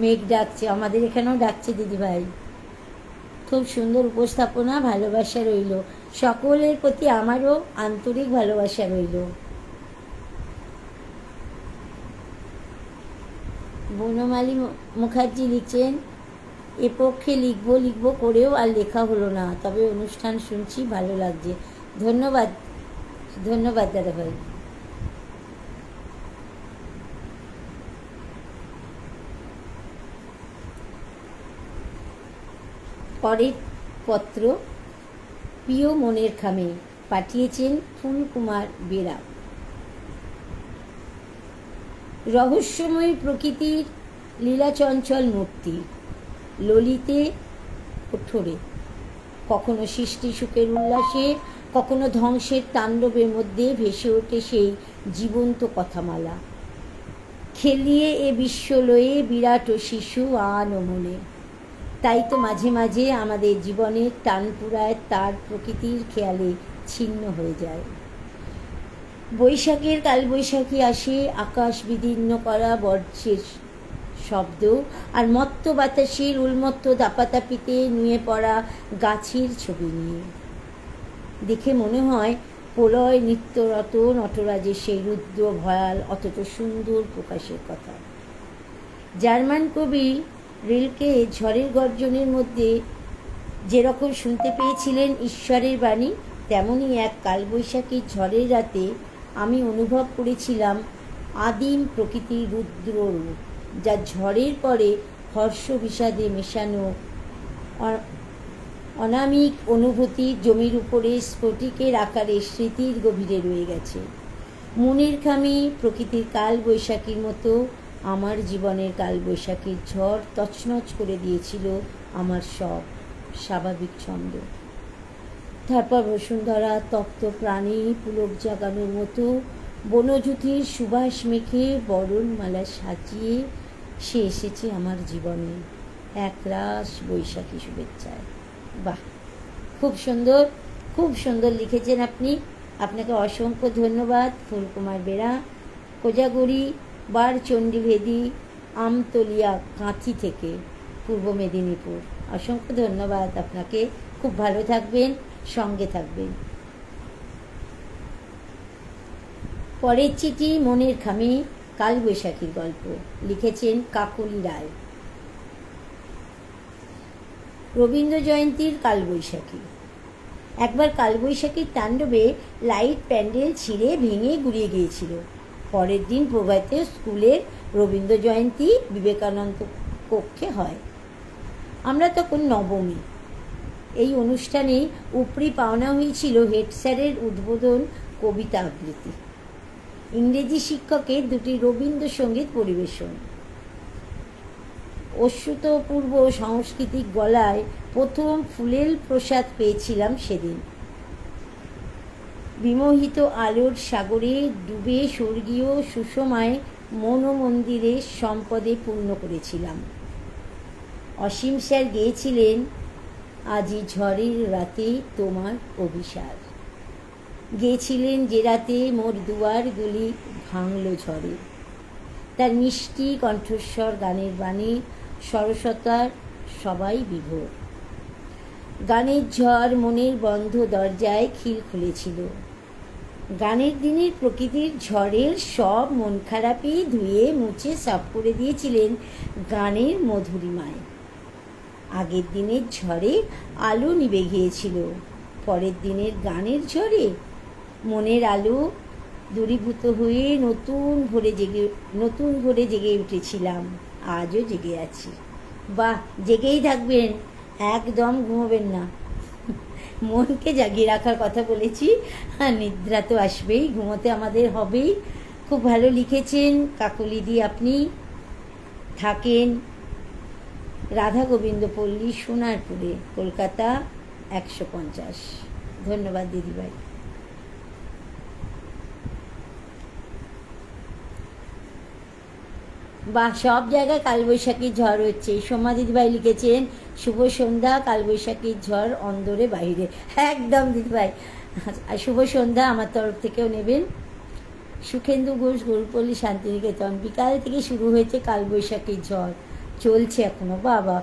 মেঘ ডাকছে, আমাদের এখানেও ডাকছে দিদিভাই। খুব সুন্দর উপস্থাপনা, ভালোবাসা রইল। সকলের প্রতি আমারও আন্তরিক ভালোবাসা রইল। বনমালী মুখার্জি লিখছেন, এ পক্ষে লিখবো করেও আর লেখা হলো না, তবে অনুষ্ঠান শুনছি, ভালো লাগছে। ধন্যবাদ ধন্যবাদ দাদাভাই। পরের পত্র প্রিয় মনের খামে, পাঠিয়েছেন ফুলকুমার বেরা। রহস্যময়ী প্রকৃতির লীলাচঞ্চল মূর্তি, ললিতে কঠোরে, কখনো সৃষ্টি সুখের উল্লাসে, কখনো ধ্বংসের তাণ্ডবের মধ্যে ভেসে ওঠে সেই জীবন্ত কথামালা। খেলিয়ে এ বিশ্বলয়ে বিরাট ও শিশু আন ও মনে। তাই তো মাঝে মাঝে আমাদের জীবনের টানপুরায় তার প্রকৃতির খেয়ালে ছিন্ন হয়ে যায়। বৈশাখের কালবৈশাখী আসে আকাশ বিদীর্ণ করা বর্ষের শব্দ আর মত্ত বাতাসের উন্মত্ত দাপাতাপিতে নুয়ে পড়া গাছের ছবি নিয়ে। দেখে মনে হয় প্রলয় নিত্যরত নটরাজের সেই রুদ্র ভয়াল অথচ সুন্দর প্রকাশের কথা। জার্মান কবি রিলকে ঝড়ের গর্জনের মধ্যে যেরকম শুনতে পেয়েছিলেন ঈশ্বরের বাণী, তেমনই এক কালবৈশাখী ঝড়ের রাতে আমি অনুভব করেছিলাম আদিম প্রকৃতির রুদ্র রূপ, যা ঝড়ের পরে হর্ষ বিষাদে মেশানো অনামিক অনুভূতি জমির উপরে স্ফটিকের আকারে স্মৃতির গভীরে রয়ে গেছে। মনের খামি প্রকৃতির কালবৈশাখীর মতো আমার জীবনের কালবৈশাখীর ঝড় তছনছ করে দিয়েছিল আমার সব স্বাভাবিক ছন্দ। তারপর বসুন্ধরা তপ্ত প্রাণী পুলক জাগানোর মতো বনজ্যোতির সুবাস মেখে বরণমালা সাজিয়ে সে এসেছে আমার জীবনে একরাশ বৈশাখী শুভেচ্ছায়। বাহ, খুব সুন্দর, খুব সুন্দর লিখেছেন আপনি। আপনাকে অসংখ্য ধন্যবাদ ফুলকুমার বেরা, কোজাগরি বারচণ্ডীভেদী, আমতলিয়া, কাঁথি থেকে, পূর্ব মেদিনীপুর। অসংখ্য ধন্যবাদ আপনাকে। খুব ভালো থাকবেন, সঙ্গে থাকবেন। পরের চিঠি মনের খামে, কালবৈশাখীর গল্প, লিখেছেন কাকলি রায়। রবীন্দ্র জয়ন্তীর কালবৈশাখী। একবার কালবৈশাখীর তাণ্ডবে লাইট প্যান্ডেল ছিঁড়ে ভেঙে গুড়িয়ে গিয়েছিল। পরের দিন প্রভাতে স্কুলের রবীন্দ্র জয়ন্তী বিবেকানন্দ কক্ষে হয়। আমরা তখন নবমী। এই অনুষ্ঠানে উপরি পাওনা হয়েছিল হেড স্যারের উদ্বোধন কবিতা আবৃত্তি, ইংরেজি শিক্ষকের দুটি রবীন্দ্রসঙ্গীত পরিবেশন। অশ্রুতপূর্ব সাংস্কৃতিক গলায় প্রথম ফুলেল প্রসাদ পেয়েছিলাম সেদিন। বিমোহিত আলোর সাগরে ডুবে স্বর্গীয় সুষমায় মনোমন্দিরে সম্পদে পূর্ণ করেছিলাম। অসীম স্যার গেয়েছিলেন, আজি ঝড়ের রাতে তোমার অভিসার। গেয়েছিলেন যে রাতে মোর দুয়ারগুলি ভাঙল ঝড়ে। তার মিষ্টি কণ্ঠস্বর, গানের বাণী, সরসতার সবাই বিভোর। গানের ঝড় মনের বন্ধ দরজায় খিল খুলেছিল। গানের দিনের প্রকৃতির ঝড়ের সব মন খারাপই ধুয়ে মুছে সাফ করে দিয়েছিলেন গানের মধুরিমায়। আগের দিনের ঝড়ে আলো নিভে গিয়েছিল, পরের দিনের গানের ঝড়ে মনের আলো দূরীভূত হয়ে নতুন ভোরে জেগে উঠেছিলাম, আজও জেগে আছি। বাহ, জেগেই থাকবেন, একদম ঘুমোবেন না। মনকে জাগিয়ে রাখার কথা বলেছি, আর নিদ্রা তো আসবেই, ঘুমোতে আমাদের হবেই। খুব ভালো লিখেছেন কাকলিদি। আপনি থাকেন রাধা গোবিন্দ পল্লী, সোনারপুরে, কলকাতা 150। ধন্যবাদ দিদিভাই। বা সব জায়গায় কালবৈশাখীর ঝড় হচ্ছে। সোমা দিদিভাই লিখেছেন শুভ সন্ধ্যা, কালবৈশাখীর ঝড় অন্দরে বাইরে। একদম দিদিভাই, আর শুভ সন্ধ্যা আমার তরফ থেকেও নেবেন। সুখেন্দু ঘোষ, গরুপল্লী, শান্তিনিকেতন। বিকাল থেকে শুরু হয়েছে কালবৈশাখীর ঝড়, চলছে এখনো। বাবা,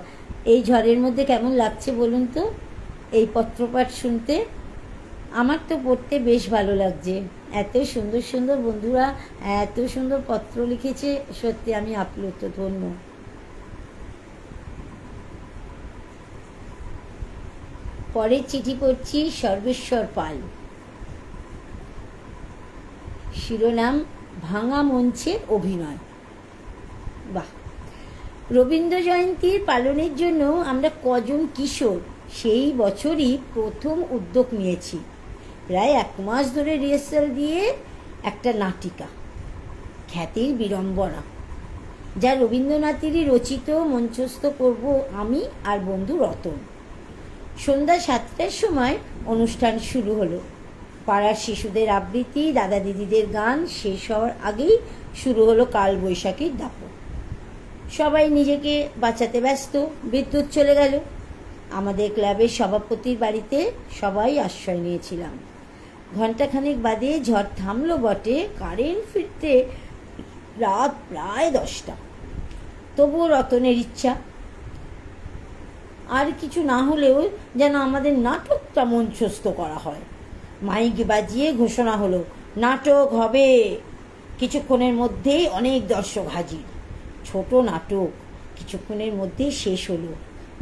এই ঝড়ের মধ্যে কেমন লাগছে বলুন তো এই পত্রপাঠ শুনতে? আমার তো পড়তে বেশ ভালো লাগছে। এত সুন্দর সুন্দর বন্ধুরা এত সুন্দর পত্র লিখেছে, সত্যি আমি আপ্লুত, ধন্য। পরের চিঠি পড়ছি, সর্বেশ্বর পাল। শিরোনাম ভাঙা মঞ্চের অভিনয়। বাহ, রবীন্দ্র জয়ন্তীর পালনের জন্য আমরা কজন কিশোর সেই বছরই প্রথম উদ্যোগ নিয়েছি। প্রায় 1 মাস ধরে রিহার্সাল দিয়ে একটা নাটিকা, খ্যাতির বিড়ম্বনা, যা রবীন্দ্রনাথেরই রচিত, মঞ্চস্থ করব আমি আর বন্ধু রতন। সন্ধ্যা 7টার সময় অনুষ্ঠান শুরু হলো। পাড়ার শিশুদের আবৃত্তি, দাদা দিদিদের গান শেষ হওয়ার আগেই শুরু হলো কালবৈশাখীর দাপট। সবাই নিজেকে বাঁচাতে ব্যস্ত। বিদ্যুৎ চলে গেল। আমাদের ক্লাবের সভাপতির বাড়িতে সবাই আশ্রয় নিয়েছিলাম। ঘণ্টাখানেক বাদে ঝড় থামলো বটে, কারেন্ট ফিরতে রাত প্রায় 10টা। তবুও রতনের ইচ্ছা, আর কিছু না হলেও যেন আমাদের নাটকটা মঞ্চস্থ করা হয়। মাইক বাজিয়ে ঘোষণা হলো, নাটক হবে। কিছুক্ষণের মধ্যেই অনেক দর্শক হাজির। ছোট নাটক কিছুক্ষণের মধ্যেই শেষ হলো,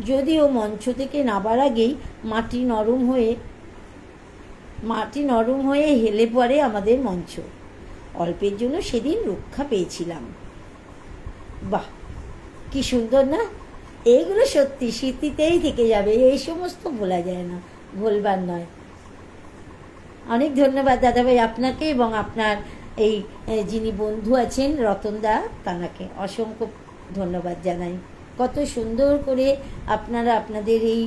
যদিও মঞ্চ থেকে নাবার আগেই মাটি নরম হয়ে হেলে পড়ে আমাদের মঞ্চ। অল্পের জন্য সেদিন রক্ষা পেয়েছিলাম। বাহ, কি সুন্দর না? এইগুলো সত্যি স্মৃতিতেই থেকে যাবে, এই সমস্ত ভোলা যায় না, ভুলবার নয়। অনেক ধন্যবাদ দাদাভাই আপনাকে, এবং আপনার এই যিনি বন্ধু আছেন রতনদা, তাঁকে অসংখ্য ধন্যবাদ জানাই। কত সুন্দর করে আপনারা আপনাদের এই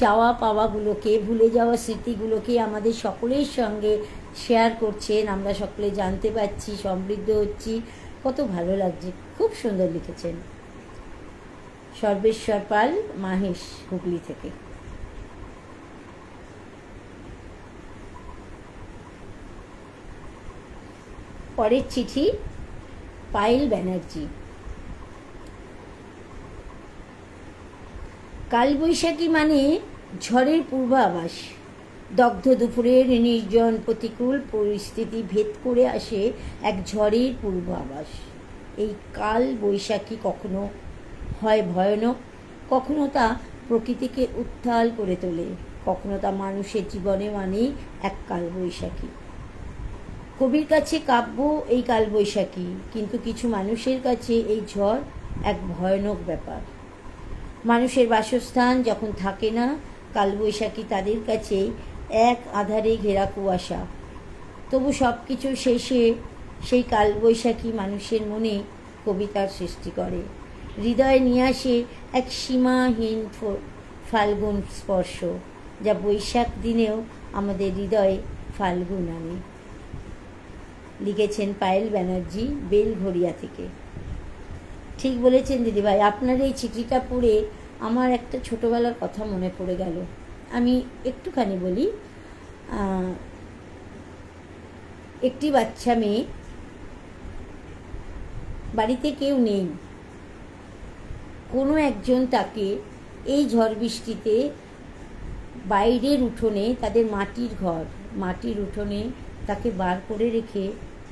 চাওয়া পাওয়াগুলোকে, ভুলে যাওয়া স্মৃতিগুলোকে আমাদের সকলের সঙ্গে শেয়ার করছেন। আমরা সকলে জানতে পারছি, সমৃদ্ধ হচ্ছি, কত ভালো লাগছে। খুব সুন্দর লিখেছেন। সর্বেশ্বর পাল, মাহেশ, হুগলি থেকে। পরের চিঠি পায়েল ব্যানার্জি। কালবৈশাখী মানে ঝড়ের পূর্বাভাস। দগ্ধ দুপুরের নির্জন প্রতিকূল পরিস্থিতি ভেদ করে আসে এক ঝড়ের পূর্বাভাস। এই কাল বৈশাখী কখনো হয় ভয়ানক, কখনো তা প্রকৃতিকে উত্তাল করে তোলে, কখনো তা মানুষের জীবনে মানে এক কালবৈশাখী। কবির কাছে কাব্য এই কালবৈশাখী, কিন্তু কিছু মানুষের কাছে এই ঝড় এক ভয়ানক ব্যাপার। মানুষের বাসস্থান যখন থাকে না, কালবৈশাখী তাদের কাছে এক আঁধারে ঘেরা কুয়াশা। তবু সব কিছু শেষে সেই কালবৈশাখী মানুষের মনে কবিতার সৃষ্টি করে, হৃদয়ে নিয়ে আসে এক সীমাহীন ফাল্গুন স্পর্শ, যা বৈশাখ দিনেও আমাদের হৃদয়ে ফাল্গুন আনে। লিখেছেন পায়েল ব্যানার্জি, বেলঘরিয়া থেকে। ঠিক বলেছেন দিদিভাই, আপনার এই চিঠিটা পড়ে আমার একটা ছোটোবেলার কথা মনে পড়ে গেল। আমি একটুখানি বলি। একটি বাচ্চা মেয়ে, বাড়িতে কেউ নেই, কোনো একজন তাকে এই ঝড় বৃষ্টিতে বাইরের উঠোনে, তাদের মাটির উঠোনে তাকে বার করে রেখে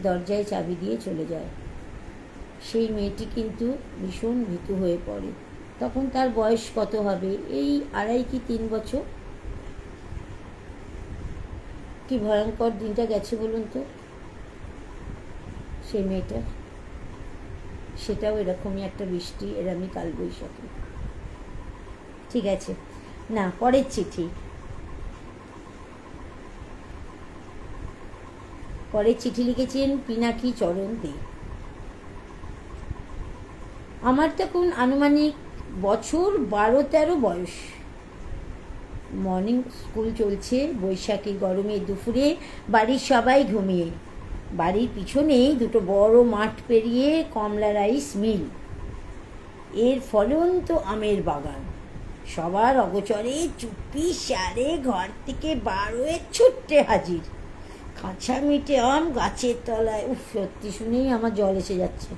দরজায় চাবি দিয়ে চলে যায়। সেই মেয়েটি কিন্তু ভীষণ ভীতু হয়ে পড়ে। তখন তার বয়স কত হবে, এই 2.5 কি 3 বছর। কি ভয়ঙ্কর দিনটা গেছে বলুন তো সেই মেয়েটার। সেটাও এরকমই একটা বৃষ্টি, এরকমই কালবৈশাখী। ঠিক আছে, না পরের চিঠি। পরের চিঠি লিখেছেন পিনাকি চরণ দে। আমার তখন আনুমানিক বছর 12-13 বয়স। মর্নিং স্কুল চলছে। বৈশাখী গরমের দুপুরে বাড়ির সবাই ঘুমিয়ে। বাড়ির পিছনেই দুটো বড় মাঠ পেরিয়ে কমলা রাইস মিল, এর ফলন্ত আমের বাগান। সবার অগোচরে চুপি সারে ঘর থেকে বার হয়ে ছুটতে হাজির। কাঁচা মিঠে আম গাছের তলায়। উফ, সত্যি শুনেই আমার জল এসে যাচ্ছে।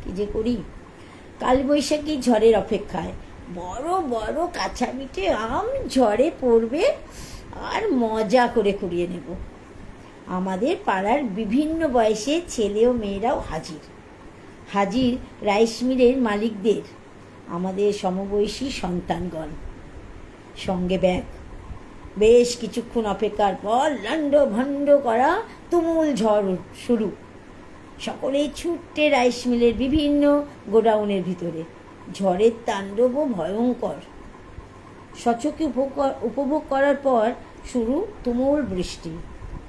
কি যে করি। কালবৈশাখী ঝড়ের অপেক্ষায়। বড় বড় কাঁচা মিঠে আম ঝড়ে পড়বে আর মজা করে কুড়িয়ে নেব। আমাদের পাড়ার বিভিন্ন বয়সের ছেলে ও মেয়েরাও হাজির। হাজির রাইস মিলের মালিকদের আমাদের সমবয়সী সন্তানগণ, সঙ্গে ব্যাগ। বেশ কিছুক্ষণ অপেক্ষার পর লণ্ড ভণ্ড করা তুমুল ঝড় শুরু। সকলে ছুটতে রাইস মিলের বিভিন্ন গোডাউনের ভিতরে। ঝড়ের তাণ্ডবও ভয়ঙ্কর। সচক্ষে উপভোগ করার পর শুরু তুমুল বৃষ্টি।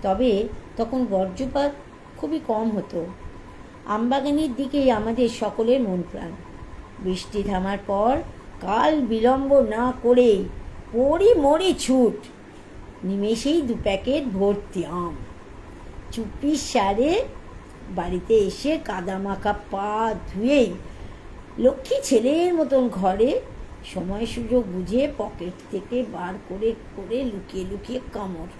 তবে তখন বজ্রপাত খুবই কম হতো। আমবাগানের দিকেই আমাদের সকলের মন প্রাণ। বৃষ্টি থামার পর কাল বিলম্ব না করেই পড়ি মরি ছুট। নিমেষেই 2 প্যাকেট ভর্তি আম। চুপি সারে বাড়িতে এসে কাদামাখা পা ধুয়েই লক্ষ্মী ছেলের মতন ঘরে সময় সুযোগ বুঝে পকেট থেকে বার করে করে লুকিয়ে লুকিয়ে কামড়।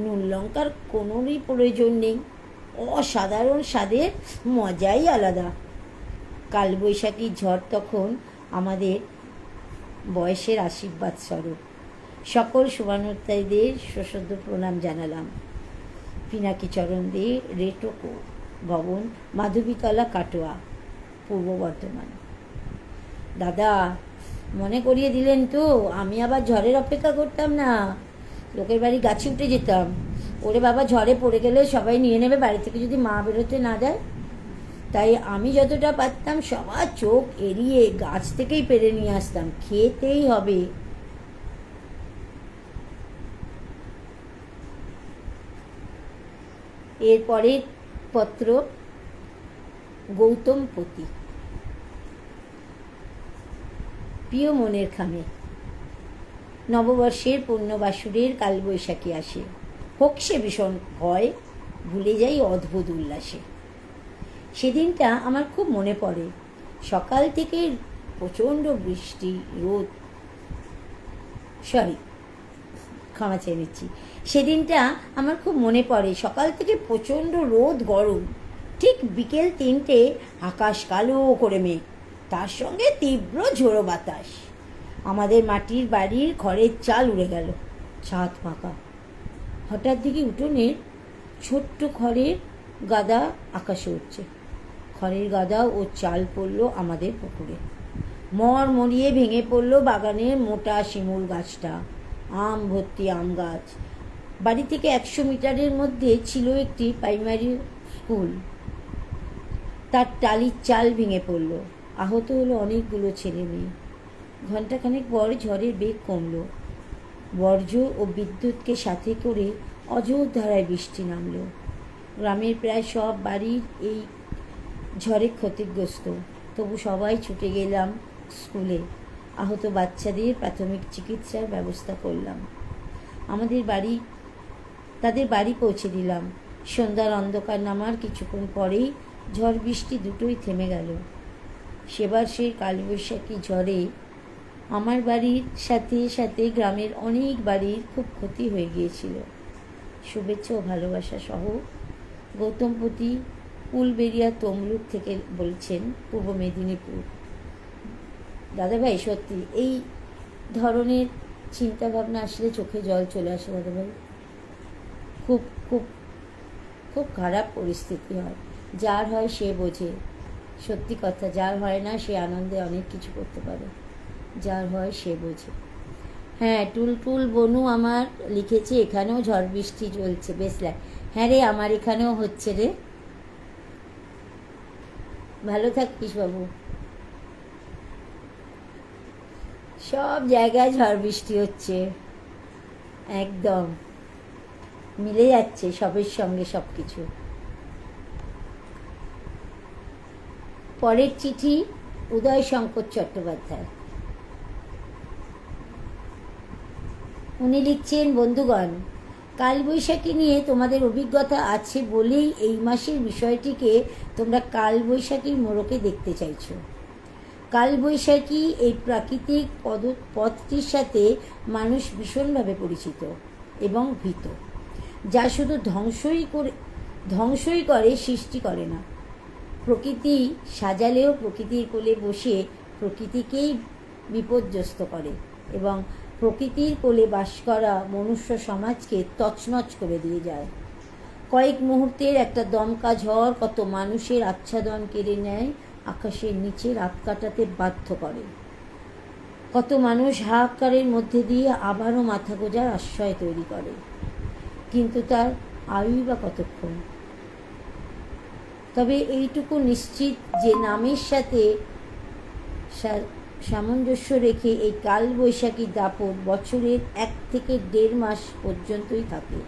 নুন লঙ্কার কোনোরই প্রয়োজন নেই। অসাধারণ স্বাদের মজাই আলাদা। কালবৈশাখীর ঝড় তখন আমাদের বয়সের আশীর্বাদ স্বরূপ। সকল শুভানুধ্যায়ীদের সশ্রদ্ধ প্রণাম জানালাম। পিনাকি চরণ দে, রেটোকো ভবন, মাধবীতলা, কাটোয়া, পূর্ব বর্ধমান। দাদা, মনে করিয়ে দিলেন তো। আমি আবার ঝড়ের অপেক্ষা করতাম না, লোকের বাড়ি গাছে উঠে যেতাম। ওরে বাবা, ঝড়ে পড়ে গেলে সবাই নিয়ে নেবে, বাড়ি থেকে যদি মা বেরোতে না দেয়। তাই আমি যতটা পারতাম সবার চোখ এড়িয়ে গাছ থেকেই পেরে নিয়ে আসতাম। খেতেই হবে। এরপরের পত্র গৌতম পতি। প্রিয় মনের খামে, নববর্ষের পূর্ণবাসুরের কালবৈশাখী আসে। হোক সে ভীষণ ভয়, ভুলে যাই অদ্ভুত উল্লাসে। সেদিনটা আমার খুব মনে পড়ে। সকাল থেকে প্রচণ্ড বৃষ্টি, রোদ, ক্ষমা চেয়ে নিচ্ছি। সেদিনটা আমার খুব মনে পড়ে। সকাল থেকে প্রচণ্ড রোদ, গরম। ঠিক বিকেল 3টে আকাশ কালো করে মেঘ, তার সঙ্গে তীব্র ঝোড়ো বাতাস। আমাদের মাটির বাড়ির খড়ের চাল উড়ে গেল, ছাদ ফাঁকা। হঠাৎ দিকে উঠোনের ছোট্ট খড়ের গাদা আকাশে উঠছে। খড়ের গাদা ও চাল পড়ল আমাদের পুকুরে। মরিয়ে ভেঙে পড়ল বাগানের মোটা শিমুল গাছটা। আম ভর্তি আম গাছ। বাড়ি থেকে 100 মিটারের মধ্যে ছিল একটি প্রাইমারি স্কুল। তার টালির চাল ভেঙে পড়ল। আহত হলো অনেকগুলো ছেলে মেয়ে। ঘণ্টাখানেক পর ঝড়ের বেগ কমল। বর্জ্য ও বিদ্যুৎকে সাথে করে অযোধ্যায় বৃষ্টি নামল। গ্রামের প্রায় সব বাড়ির এই ঝড়ে ক্ষতিগ্রস্ত। তবু সবাই ছুটে গেলাম স্কুলে। আহত বাচ্চাদের প্রাথমিক চিকিৎসার ব্যবস্থা করলাম। তাদের বাড়ি পৌঁছে দিলাম। সন্ধ্যার অন্ধকার নামার কিছুক্ষণ পরেই ঝড় বৃষ্টি দুটোই থেমে গেল। সেবার সেই কালবৈশাখী ঝড়ে আমার বাড়ির সাথে সাথে গ্রামের অনেক বাড়ির খুব ক্ষতি হয়ে গিয়েছিল। শুভেচ্ছা ও ভালোবাসা সহ গৌতমপতি, কুলবেড়িয়া, তমলুক থেকে বলছেন, পূর্ব মেদিনীপুর। দাদাভাই, সত্যি এই ধরনের চিন্তাভাবনা আসলে চোখে জল চলে আসে দাদাভাই। খুব খুব খুব খারাপ পরিস্থিতি হয়। যার হয় সে বোঝে। সত্যি কথা, যার হয় না সে আনন্দে অনেক কিছু করতে পারে। যার হয় সে বোঝে। হ্যাঁ, টুলটুল বনু আমার লিখেছে এখানেও ঝড় বৃষ্টি চলছে, বেশ হ্যাঁ রে, আমার এখানেও হচ্ছে রে। ভালো থাকিস বাবু। সব জায়গায় ঝড় বৃষ্টি হচ্ছে, একদম মিলে যাচ্ছে সবের সঙ্গে সব কিছু। পরের চিঠি উদয় শঙ্কর চট্টোপাধ্যায়। উনি লিখছেন, বন্ধুগণ, কালবৈশাখী নিয়ে তোমাদের অভিজ্ঞতা আছে বলেই এই মাসের বিষয়টিকে তোমরা কালবৈশাখীর মোড়কে দেখতে চাইছো। কালবৈশাখী এই প্রাকৃতিক পথটির সাথে মানুষ ভীষণভাবে পরিচিত এবং ভীত, যা শুধু ধ্বংসই করে, সৃষ্টি করে না। প্রকৃতি সাজালেও প্রকৃতির কোলে বসে প্রকৃতিকেই বিপর্যস্ত করে এবং প্রকৃতির কোলে বাস করা মনুষ্য সমাজকে তছনছ করে দিয়ে যায়। কয়েক মুহূর্তের একটা দমকা ঝড় কত মানুষের আচ্ছাদন কেড়ে নেয়, আকাশের নিচে রাত কাটাতে বাধ্য করে। কত মানুষ হাহাকারের মধ্যে দিয়ে আবারও মাথা গোঁজার আশ্রয় তৈরি করে, কিন্তু তার আয়ুই বা কতক্ষণ। তবে এইটুকু নিশ্চিত যে নামের সাথে সামঞ্জস্য রেখে এই কালবৈশাখীর দাপট বছরের 1 থেকে 1.5 মাস পর্যন্তই থাকে।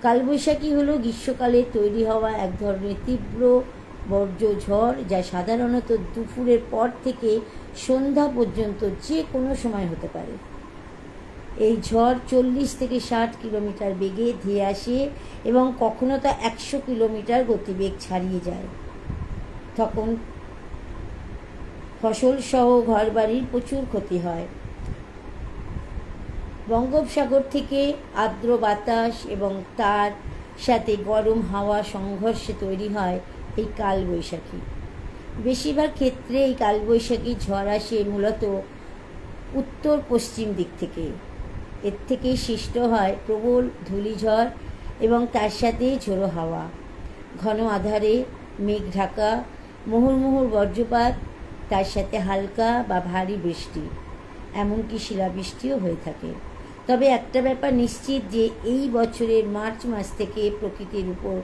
কালবৈশাখী হলো গ্রীষ্মকালে তৈরি হওয়া এক ধরনের তীব্র বর্জ্য ঝড়, যা সাধারণত দুপুরের পর থেকে সন্ধ্যা পর্যন্ত যে কোনো সময় হতে পারে। এই ঝড় 40 থেকে 60 কিলোমিটার বেগে ধেয়ে আসে এবং কখনো তা 100 কিলোমিটার গতিবেগ ছাড়িয়ে যায়। তখন ফসলসহ ঘরবাড়ির প্রচুর ক্ষতি হয়। বঙ্গোপসাগর থেকে আর্দ্র বাতাস এবং তার সাথে গরম হাওয়া সংঘর্ষে তৈরি হয় এই কালবৈশাখী। বেশিরভাগ ক্ষেত্রে এই কালবৈশাখী ঝড় আসে মূলত উত্তর পশ্চিম দিক থেকে। এর থেকেই সৃষ্ট হয় প্রবল ধূলিঝড় এবং তার সাথে ঝোড়ো হাওয়া, ঘন আঁধারে মেঘ ঢাকা, মুহুর্মুহুর বজ্রপাত, তার সাথে হালকা বা ভারী বৃষ্টি, এমনকি শিলাবৃষ্টিও হয়ে থাকে। তবে একটা ব্যাপার নিশ্চিত যে এই বছরের মার্চ মাস থেকে প্রকৃতির উপর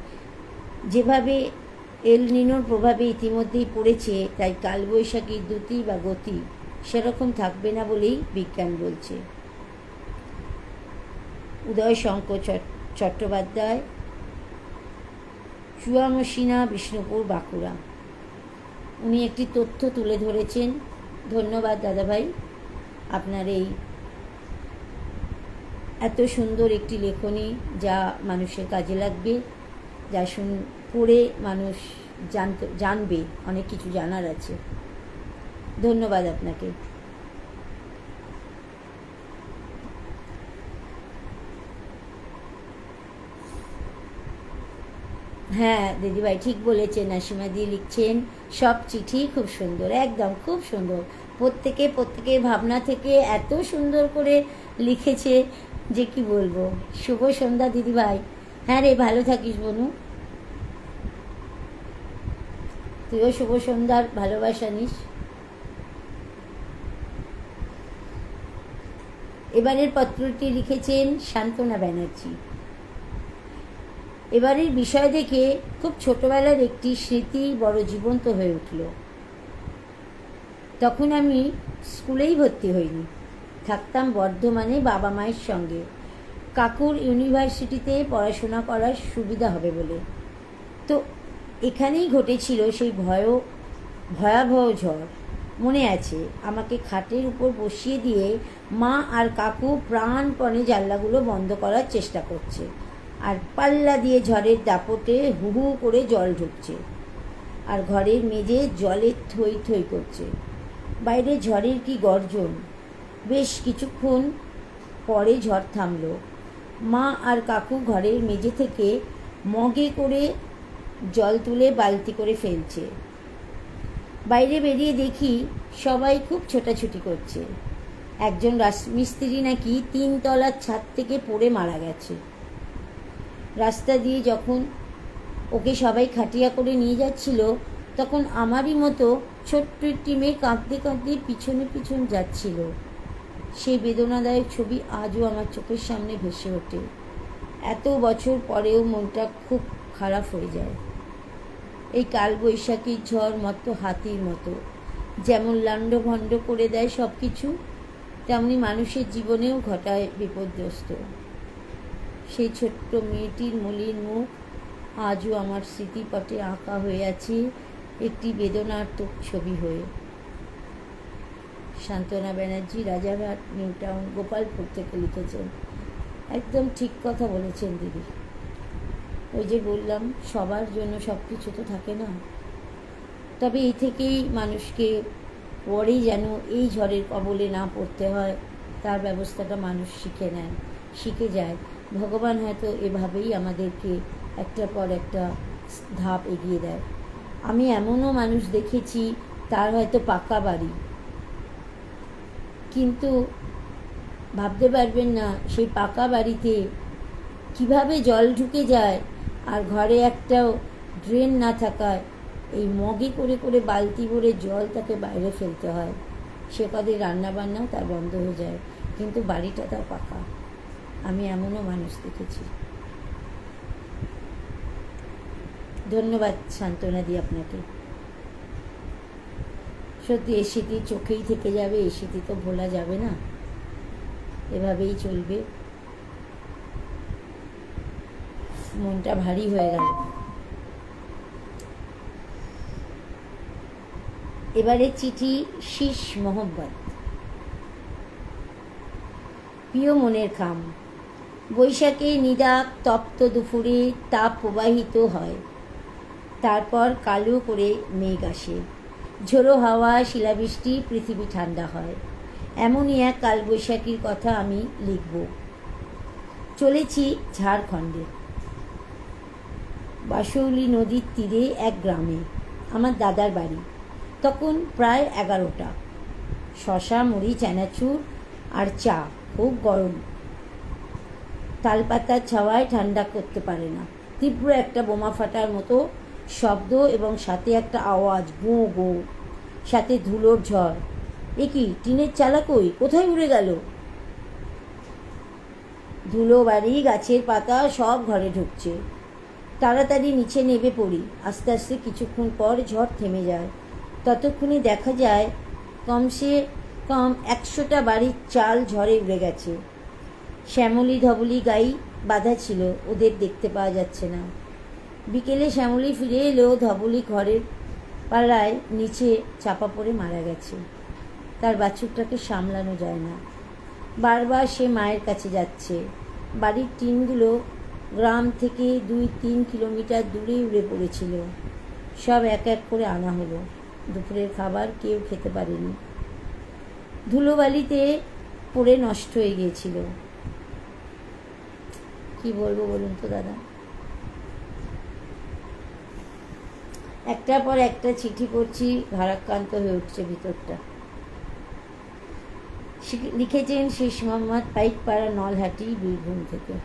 যেভাবে এল নিনোর প্রভাবে ইতিমধ্যেই পড়েছে, তাই কালবৈশাখীর দ্যুতি বা গতি সেরকম থাকবে না বলেই বিজ্ঞান বলছে। উদয় শঙ্কর চট্টোপাধ্যায়, চুয়ামসিনা, বিষ্ণুপুর, বাঁকুড়া। উনি একটি তথ্য তুলে ধরেছেন। ধন্যবাদ দাদাভাই, আপনার এই এত সুন্দর একটি লেখনী, যা মানুষের কাজে লাগবে, যা পড়ে মানুষ জানবে, অনেক কিছু জানার আছে। ধন্যবাদ আপনাকে। হ্যাঁ দিদিভাই ঠিক বলেছেন। নাসিমা দি লিখছেন, সব চিঠি খুব সুন্দর, একদম খুব সুন্দর। প্রত্যেকের ভাবনা থেকে এত সুন্দর করে লিখেছে যে কি বলবো। শুভ সন্ধ্যা দিদিভাই। হ্যাঁ রে, ভালো থাকিস বনু, তুইও শুভ সন্ধ্যার ভালোবাসা নিস। এবারের পত্রটি লিখেছেন শান্তনা ব্যানার্জি। এবারের বিষয় দেখে খুব ছোটবেলার একটি স্মৃতি বড় জীবন্ত হয়ে উঠল। তখন আমি স্কুলেই ভর্তি হইনি, থাকতাম বর্ধমানে বাবা মায়ের সঙ্গে, কাকুর ইউনিভার্সিটিতে পড়াশোনা করার সুবিধা হবে বলে। তো এখানেই ঘটেছিল সেই ভয়াবহ ঝড়। মনে আছে, আমাকে খাটের উপর বসিয়ে দিয়ে মা আর কাকু প্রাণপণে জানলাগুলো বন্ধ করার চেষ্টা করছে, আর পাল্লা দিয়ে ঝড়ের দাপটে হু হু করে জল ঢুকছে, আর ঘরের মেঝে জলে থই থই করছে। বাইরে ঝড়ের কি গর্জন। বেশ কিছুক্ষণ পরে ঝড় থামল। মা আর কাকু ঘরের মেঝে থেকে মগে করে জল তুলে বালতি করে ফেলছে। বাইরে বেরিয়ে দেখি সবাই খুব ছোটাছুটি করছে। একজন রাজমিস্ত্রি নাকি 3 তলার ছাদ থেকে পড়ে মারা গেছে। রাস্তা দিয়ে যখন ওকে সবাই খাটিয়া করে নিয়ে যাচ্ছিল, তখন আমারই মতো ছোট্ট একটি মেয়ে কাঁদতে কাঁদতে পিছন যাচ্ছিল। সেই বেদনাদায়ক ছবি আজও আমার চোখের সামনে ভেসে ওঠে। এত বছর পরেও মনটা খুব খারাপ হয়ে যায়। এই কালবৈশাখীর ঝড় মতো হাতির মতো, যেমন লণ্ডভণ্ড করে দেয় সব কিছু, তেমনি মানুষের জীবনেও ঘটায় বিপর্যস্ত। সেই ছোট্ট মেয়েটির মলিন মুখ আজও আমার স্মৃতিপটে আঁকা হয়ে আছে একটি বেদনার্তক ছবি হয়ে। সান্ত্বনা ব্যানার্জি, রাজারহাট, নিউ টাউন, গোপালপুর থেকে লিখেছেন। একদম ঠিক কথা বলেছেন দিদি। ওই যে বললাম, সবার জন্য সব কিছু তো থাকে না। তবে এই থেকেই মানুষকে পরেই যেন এই ঝড়ের কবলে না পড়তে হয়, তার ব্যবস্থাটা মানুষ শিখে যায়। ভগবান হয়তো এভাবেই আমাদেরকে একটার পর একটা ধাপ এগিয়ে দেয়। আমি এমনও মানুষ দেখেছি, তার হয়তো পাকা বাড়ি, কিন্তু ভাবতে পারবেন না সেই পাকা বাড়িতে কিভাবে জল ঢুকে যায়, আর ঘরে একটাও ড্রেন না থাকায় এই মগে করে করে বালতি ভরে জল তাকে বাইরে ফেলতে হয়। সে কদিন রান্নাবান্নাও তার বন্ধ হয়ে যায়, কিন্তু বাড়িটা তার পাকা। আমি এমনও মানুষ দেখেছি। ধন্যবাদ সান্ত্বনা দি আপনাকে। সত্যি এ স্মৃতি চোখেই থেকে যাবে, এই স্মৃতি তো ভোলা যাবে না, এভাবেই চলবে। মনটা ভারী হয়ে গেল। এবারে চিঠি শীষ মোহব্বত। প্রিয় মনের খাম, বৈশাখে নিদাক তপ্ত দুপুরে তাপ প্রবাহিত হয়, তারপর কালো করে মেঘ আসে, ঝোড়ো হাওয়া, শিলাবৃষ্টি, পৃথিবী ঠান্ডা হয়। এমনই এক কালবৈশাখীর কথা আমি লিখব। চলেছি ঝাড়খণ্ডে, বাসৌলি নদীর তীরে এক গ্রামে আমার দাদার বাড়ি। তখন প্রায় 11টা। শশা, মুড়ি, চানাচুর আর চা, খুব গরম। তালপাতার ছাওয়ায় ঠান্ডা করতে পারে না। তীব্র একটা বোমা ফাটার মতো শব্দ এবং সাথে একটা আওয়াজ, গোঁ গোঁ, সাথে ধুলোর ঝড়। এ কি, টিনের চালা কই, কোথায় উড়ে গেল? ধুলো বাড়ি, গাছের পাতা সব ঘরে ঢুকছে। তাড়াতাড়ি নিচে নেমে পড়ি। আস্তে আস্তে কিছুক্ষণ পর ঝড় থেমে যায়। ততক্ষণে দেখা যায় কমসে কম 100টা বাড়ির চাল ঝড়ে উড়ে গেছে। শ্যামলী ধবলি গাই বাঁধা ছিল, ওদের দেখতে পাওয়া যাচ্ছে না। বিকেলে শ্যামলী ফিরে এলেও ধবলি ঘরের পালায় নিচে চাপা পড়ে মারা গেছে। তার বাছুরটাকে সামলানো যায় না। বারবার সে মায়ের কাছে যাচ্ছে। বাড়ির টিনগুলো গ্রাম থেকে 2-3 কিলোমিটার দূরে উড়ে পড়েছিল। সব এক এক করে আনা হলো। দুপুরের খাবার কেউ খেতে পারেনি, ধুলোবালিতে পড়ে নষ্ট হয়ে গিয়েছিল। কি বলবো বলুন তো দাদা। একটার পর একটা চিঠি পড়ছি, ভারাক্রান্ত হয়ে উঠছে ভিতরটা। লিখেছেন শীষ মোহাম্মদ, পাইকপাড়া, নলহাটি, বীরভূম থেকে।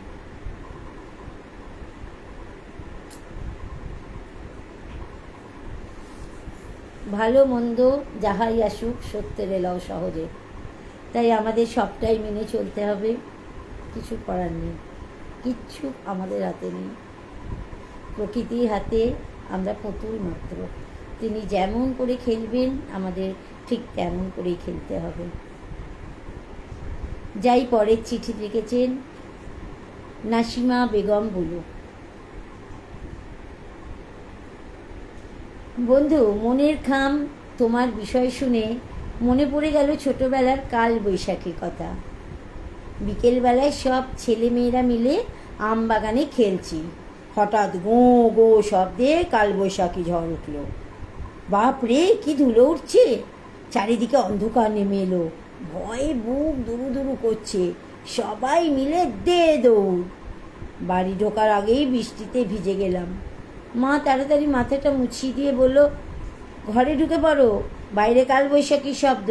ভালো মন্দ যাহাই আসুক, সত্যের এলাও সহজে। তাই আমাদের সবটাই মেনে চলতে হবে, কিছু করার নেই। কিচ্ছু আমাদের হাতে নেই, প্রকৃতির হাতে। আমরা পুতুল মাত্র। তিনি যেমন করে খেলবেন, আমাদের ঠিক তেমন করেই খেলতে হবে। যাই পরের চিঠি লিখেছেন নাসিমা বেগম বুলু। বন্ধু, মনের খাম, তোমার বিষয় শুনে মনে পড়ে গেল ছোটবেলার কাল বৈশাখীর কথা। বিকেলবেলায় সব ছেলেমেয়েরা মিলে আম বাগানে খেলছি। হঠাৎ গোঁ গোঁ শব্দে কালবৈশাখী ঝড় উঠল। বাপরে, কি ধুলো উঠছে! চারিদিকে অন্ধকার নেমে এলো। ভয়ে বুক দুরু দুরু করছে। সবাই মিলে দে দৌড়। বাড়ি ঢোকার আগেই বৃষ্টিতে ভিজে গেলাম। মা তাড়াতাড়ি মাথাটা মুছিয়ে দিয়ে বলল, ঘরে ঢুকে পড়ো, বাইরে কালবৈশাখীর শব্দ।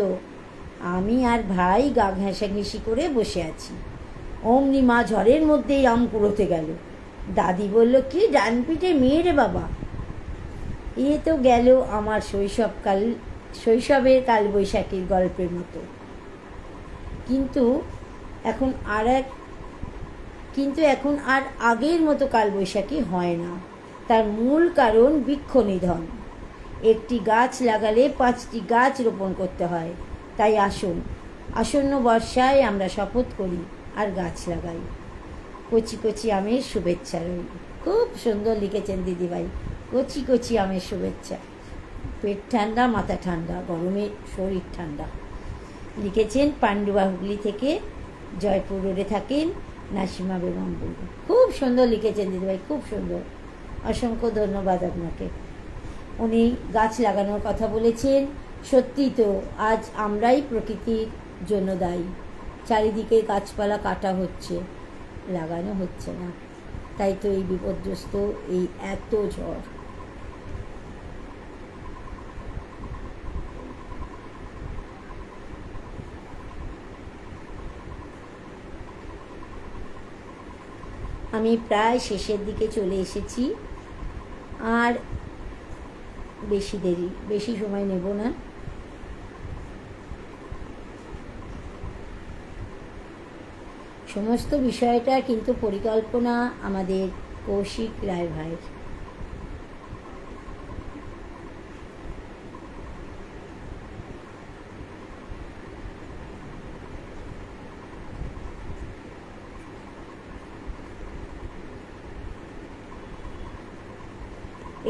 আমি আর ভাই গা ঘেঁষাঘেঁষি করে বসে আছি। অমনি মা ঝড়ের মধ্যেই আম কুড়োতে গেল। দাদি বলল, কি ডানপিটে মেয়ে রে বাবা। এ তো গেল আমার শৈশবের কালবৈশাখীর গল্পের মতো। কিন্তু এখন আর এক কিন্তু এখন আর আগের মতো কালবৈশাখী হয় না। তার মূল কারণ বৃক্ষ নিধন। একটি গাছ লাগালে 5টি গাছ রোপণ করতে হয়। তাই আসুন, আসন্ন বর্ষায় আমরা শপথ করি আর গাছ লাগাই। কচি কচি আমের শুভেচ্ছা রইল। খুব সুন্দর লিখেছেন দিদিভাই, কচি কচি আমের শুভেচ্ছা। পেট ঠান্ডা, মাথা ঠান্ডা, গরমে শরীর ঠান্ডা। লিখেছেন পান্ডুয়া, হুগলি থেকে, জয়পুর রোডে থাকেন নাসিমা বেগম বুলবুল। খুব সুন্দর লিখেছেন দিদিভাই, খুব সুন্দর, অসংখ্য ধন্যবাদ আপনাকে। উনি গাছ লাগানোর কথা বলেছেন। সত্যি তো, আজ আমরাই প্রকৃতির জন্য দায়ী। চারিদিকে গাছপালা কাটা হচ্ছে, লাগানো হচ্ছে না। তাই তো এই বিপর্যস্ত, এই এত ঝড়। আমি প্রায় শেষের দিকে চলে এসেছি, আর বেশি সময় নেব না। সমস্ত বিষয়টা কিন্তু পরিকল্পনা আমাদের কৌশিক রায় ভাইয়ের।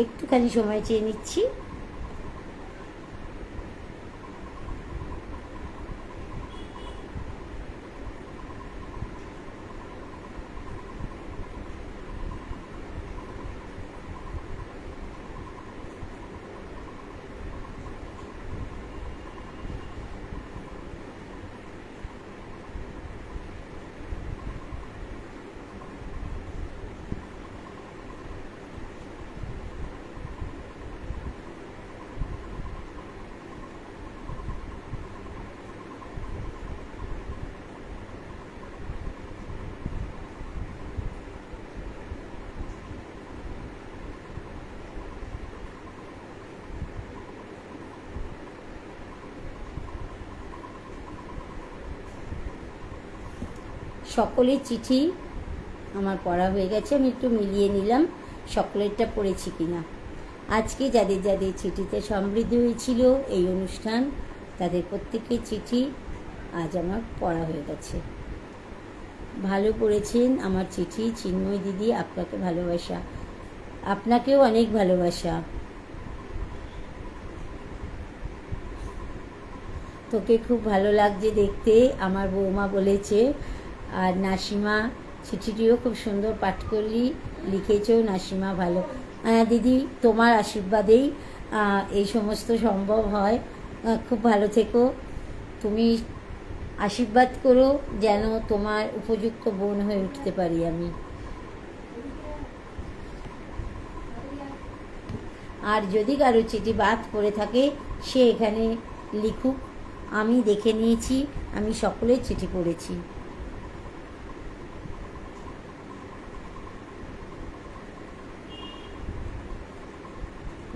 একটুখানি সময় চেয়ে নিচ্ছি। সকলের চিঠি আমার পড়া হয়ে গেছে। আমি একটু মিলিয়ে নিলাম সকলেরটা পড়েছি কিনা। আজকে যাদের যাদের চিঠিতে সমৃদ্ধ হয়েছিল এই অনুষ্ঠান, তাদের প্রত্যেকের চিঠি আজ আমার পড়া হয়ে গেছে। ভালো পড়েছেন আমার চিঠি। চিন্ময় দিদি, আপনাকে ভালোবাসা। আপনাকেও অনেক ভালোবাসা। তোকে খুব ভালো লাগছে দেখতে, আমার বৌমা বলেছে। আর নাসিমা, চিঠিটিও খুব সুন্দর পাঠ করলি, লিখেছো নাসিমা, ভালো। দিদি, তোমার আশীর্বাদেই এই সমস্ত সম্ভব হয়। খুব ভালো থেকো। তুমি আশীর্বাদ করো যেন তোমার উপযুক্ত বোন হয়ে উঠতে পারি আমি। আর যদি কারো চিঠি বাদ পড়ে থাকে, সে এখানে লিখুক। আমি দেখে নিয়েছি, আমি সকলের চিঠি পড়েছি।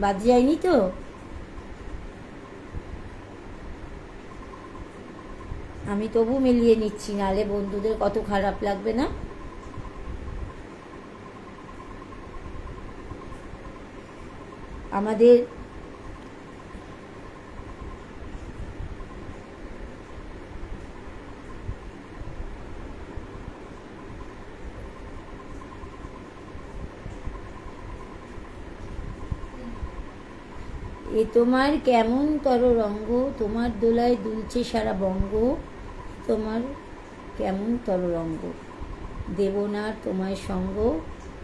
বাদ যায়নি তো? আমি তবু মিলিয়ে নিচ্ছি, নালে বন্ধুদের কত খারাপ লাগবে না? আমাদের এ তোমার কেমন তর রঙ্গ, তোমার দোলায় দুলছে সারা বঙ্গ, তোমার কেমন তর রঙ্গ, দেব না তোমায় সঙ্গ।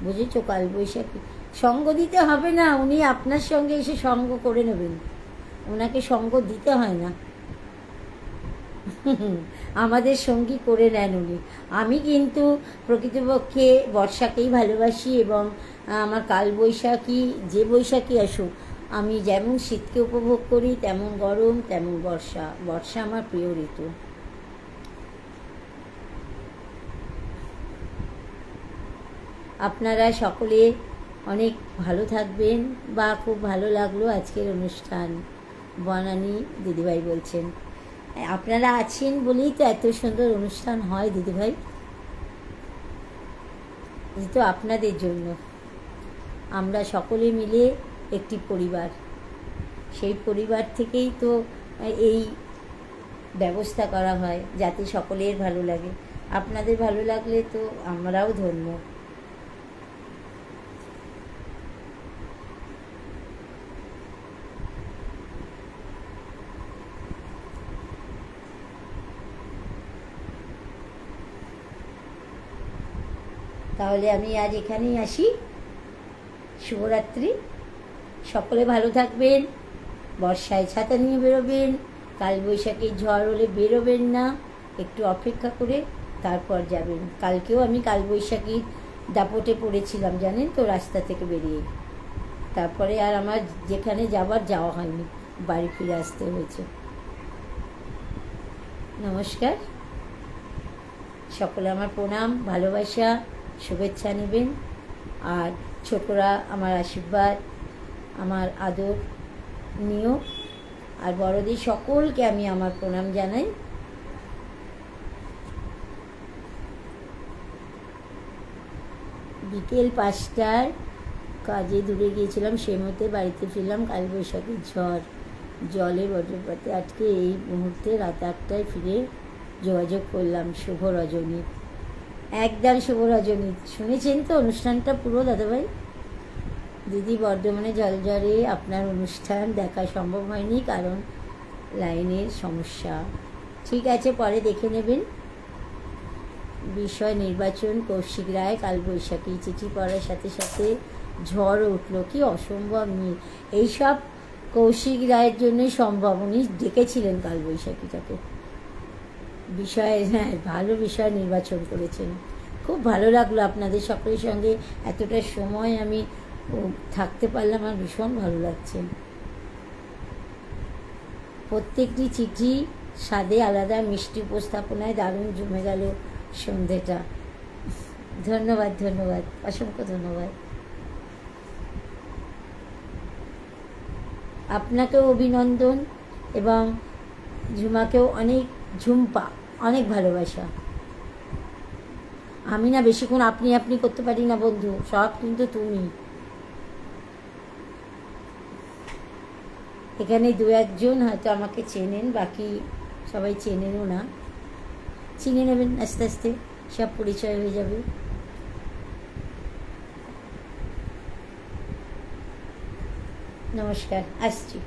বুঝেছো? কালবৈশাখী সঙ্গ দিতে হবে না, উনি আপনার সঙ্গে এসে সঙ্গ করে নেবেন, ওনাকে সঙ্গ দিতে হয় না। আমাদের সঙ্গী করে নেন উনি। আমি কিন্তু প্রকৃতপক্ষে বর্ষাকেই ভালোবাসি, এবং আমার কালবৈশাখী, যে বৈশাখী আসুক, আমি যেমন শীতকে উপভোগ করি, তেমন গরম, তেমন বর্ষা। বর্ষা আমার প্রিয় ঋতু। আপনারা সকলে অনেক ভালো থাকবেন। বা খুব ভালো লাগলো আজকের অনুষ্ঠান, বনানী দিদিভাই বলছেন। আপনারা আছেন বলেই তো এত সুন্দর অনুষ্ঠান হয় দিদিভাই, এই তো আপনাদের জন্য। আমরা সকলে মিলে একটি পরিবার, সেই পরিবার থেকেই তো এই ব্যবস্থা করা হয় যাতে সকলের ভালো লাগে। আপনাদের ভালো লাগলে তো আমরাও ধন্য। তাহলে আমি আজ এখানেই আসি। শুভরাত্রি। সকলে ভালো থাকবেন, বর্ষায় ছাতা নিয়ে বেরোবেন, কালবৈশাখীর ঝড় হলে বেরোবেন না, একটু অপেক্ষা করে তারপর যাবেন। কালকেও আমি কালবৈশাখীর দাপটে পড়েছিলাম জানেন তো, রাস্তা থেকে বেরিয়ে। তারপরে আর আমার যেখানে যাওয়া হয়নি, বাড়ি ফিরে আসতে হয়েছে। নমস্কার, সকলে আমার প্রণাম, ভালোবাসা, শুভেচ্ছা নেবেন। আর ছোটরা আমার আশীর্বাদ, আমার আদর নিও। আর বড়দের সকলকে আমি আমার প্রণাম জানাই। বিকেল 5টায় কাজে দূরে গিয়েছিলাম, সেই মধ্যে বাড়িতে ফিরলাম। কালবৈশাখীর ঝড়, জলে বজ্রপাতে আটকে এই মুহূর্তে রাত 8টায় ফিরে যোগাযোগ করলাম। শুভ রজনী, একদম শুভ রজনী। শুনেছেন তো অনুষ্ঠানটা পুরো দাদাভাই? দিদি, বর্ধমানে জলঝড়ে আপনার অনুষ্ঠান দেখা সম্ভব হয়নি কারণ লাইনের সমস্যা। ঠিক আছে, পরে দেখে নেবেন। বিষয় নির্বাচন, কৌশিক রায়, কালবৈশাখী। চিঠি পড়ার সাথে সাথে ঝড় উঠল, কি অসম্ভব নেই। এইসব কৌশিক রায়ের জন্যই সম্ভব, উনি ডেকেছিলেন কালবৈশাখীটাকে। বিষয়, হ্যাঁ, ভালো বিষয় নির্বাচন করেছেন। খুব ভালো লাগলো আপনাদের সকলের সঙ্গে এতটা সময় আমি থাকতে পারলাম, আমার ভীষণ ভালো লাগছে। প্রত্যেকটি চিঠি স্বাদে আলাদা, মিষ্টি উপস্থাপনায় দারুণ জমে গেল সন্ধেটা। ধন্যবাদ, ধন্যবাদ, অসংখ্য ধন্যবাদ। আপনাকেও অভিনন্দন এবং ঝুমাকেও অনেক, ঝুম্পা অনেক ভালোবাসা। আমি না বেশিক্ষণ আপনি আপনি করতে পারি না বন্ধু, সব কিন্তু তুমি। এখানে 2-1জন হয়তো আমাকে চেনেন, বাকি সবাই চেনেনও না। চিনে নেবেন আস্তে আস্তে, সব পরিচয় হয়ে যাবে। নমস্কার, আসছি।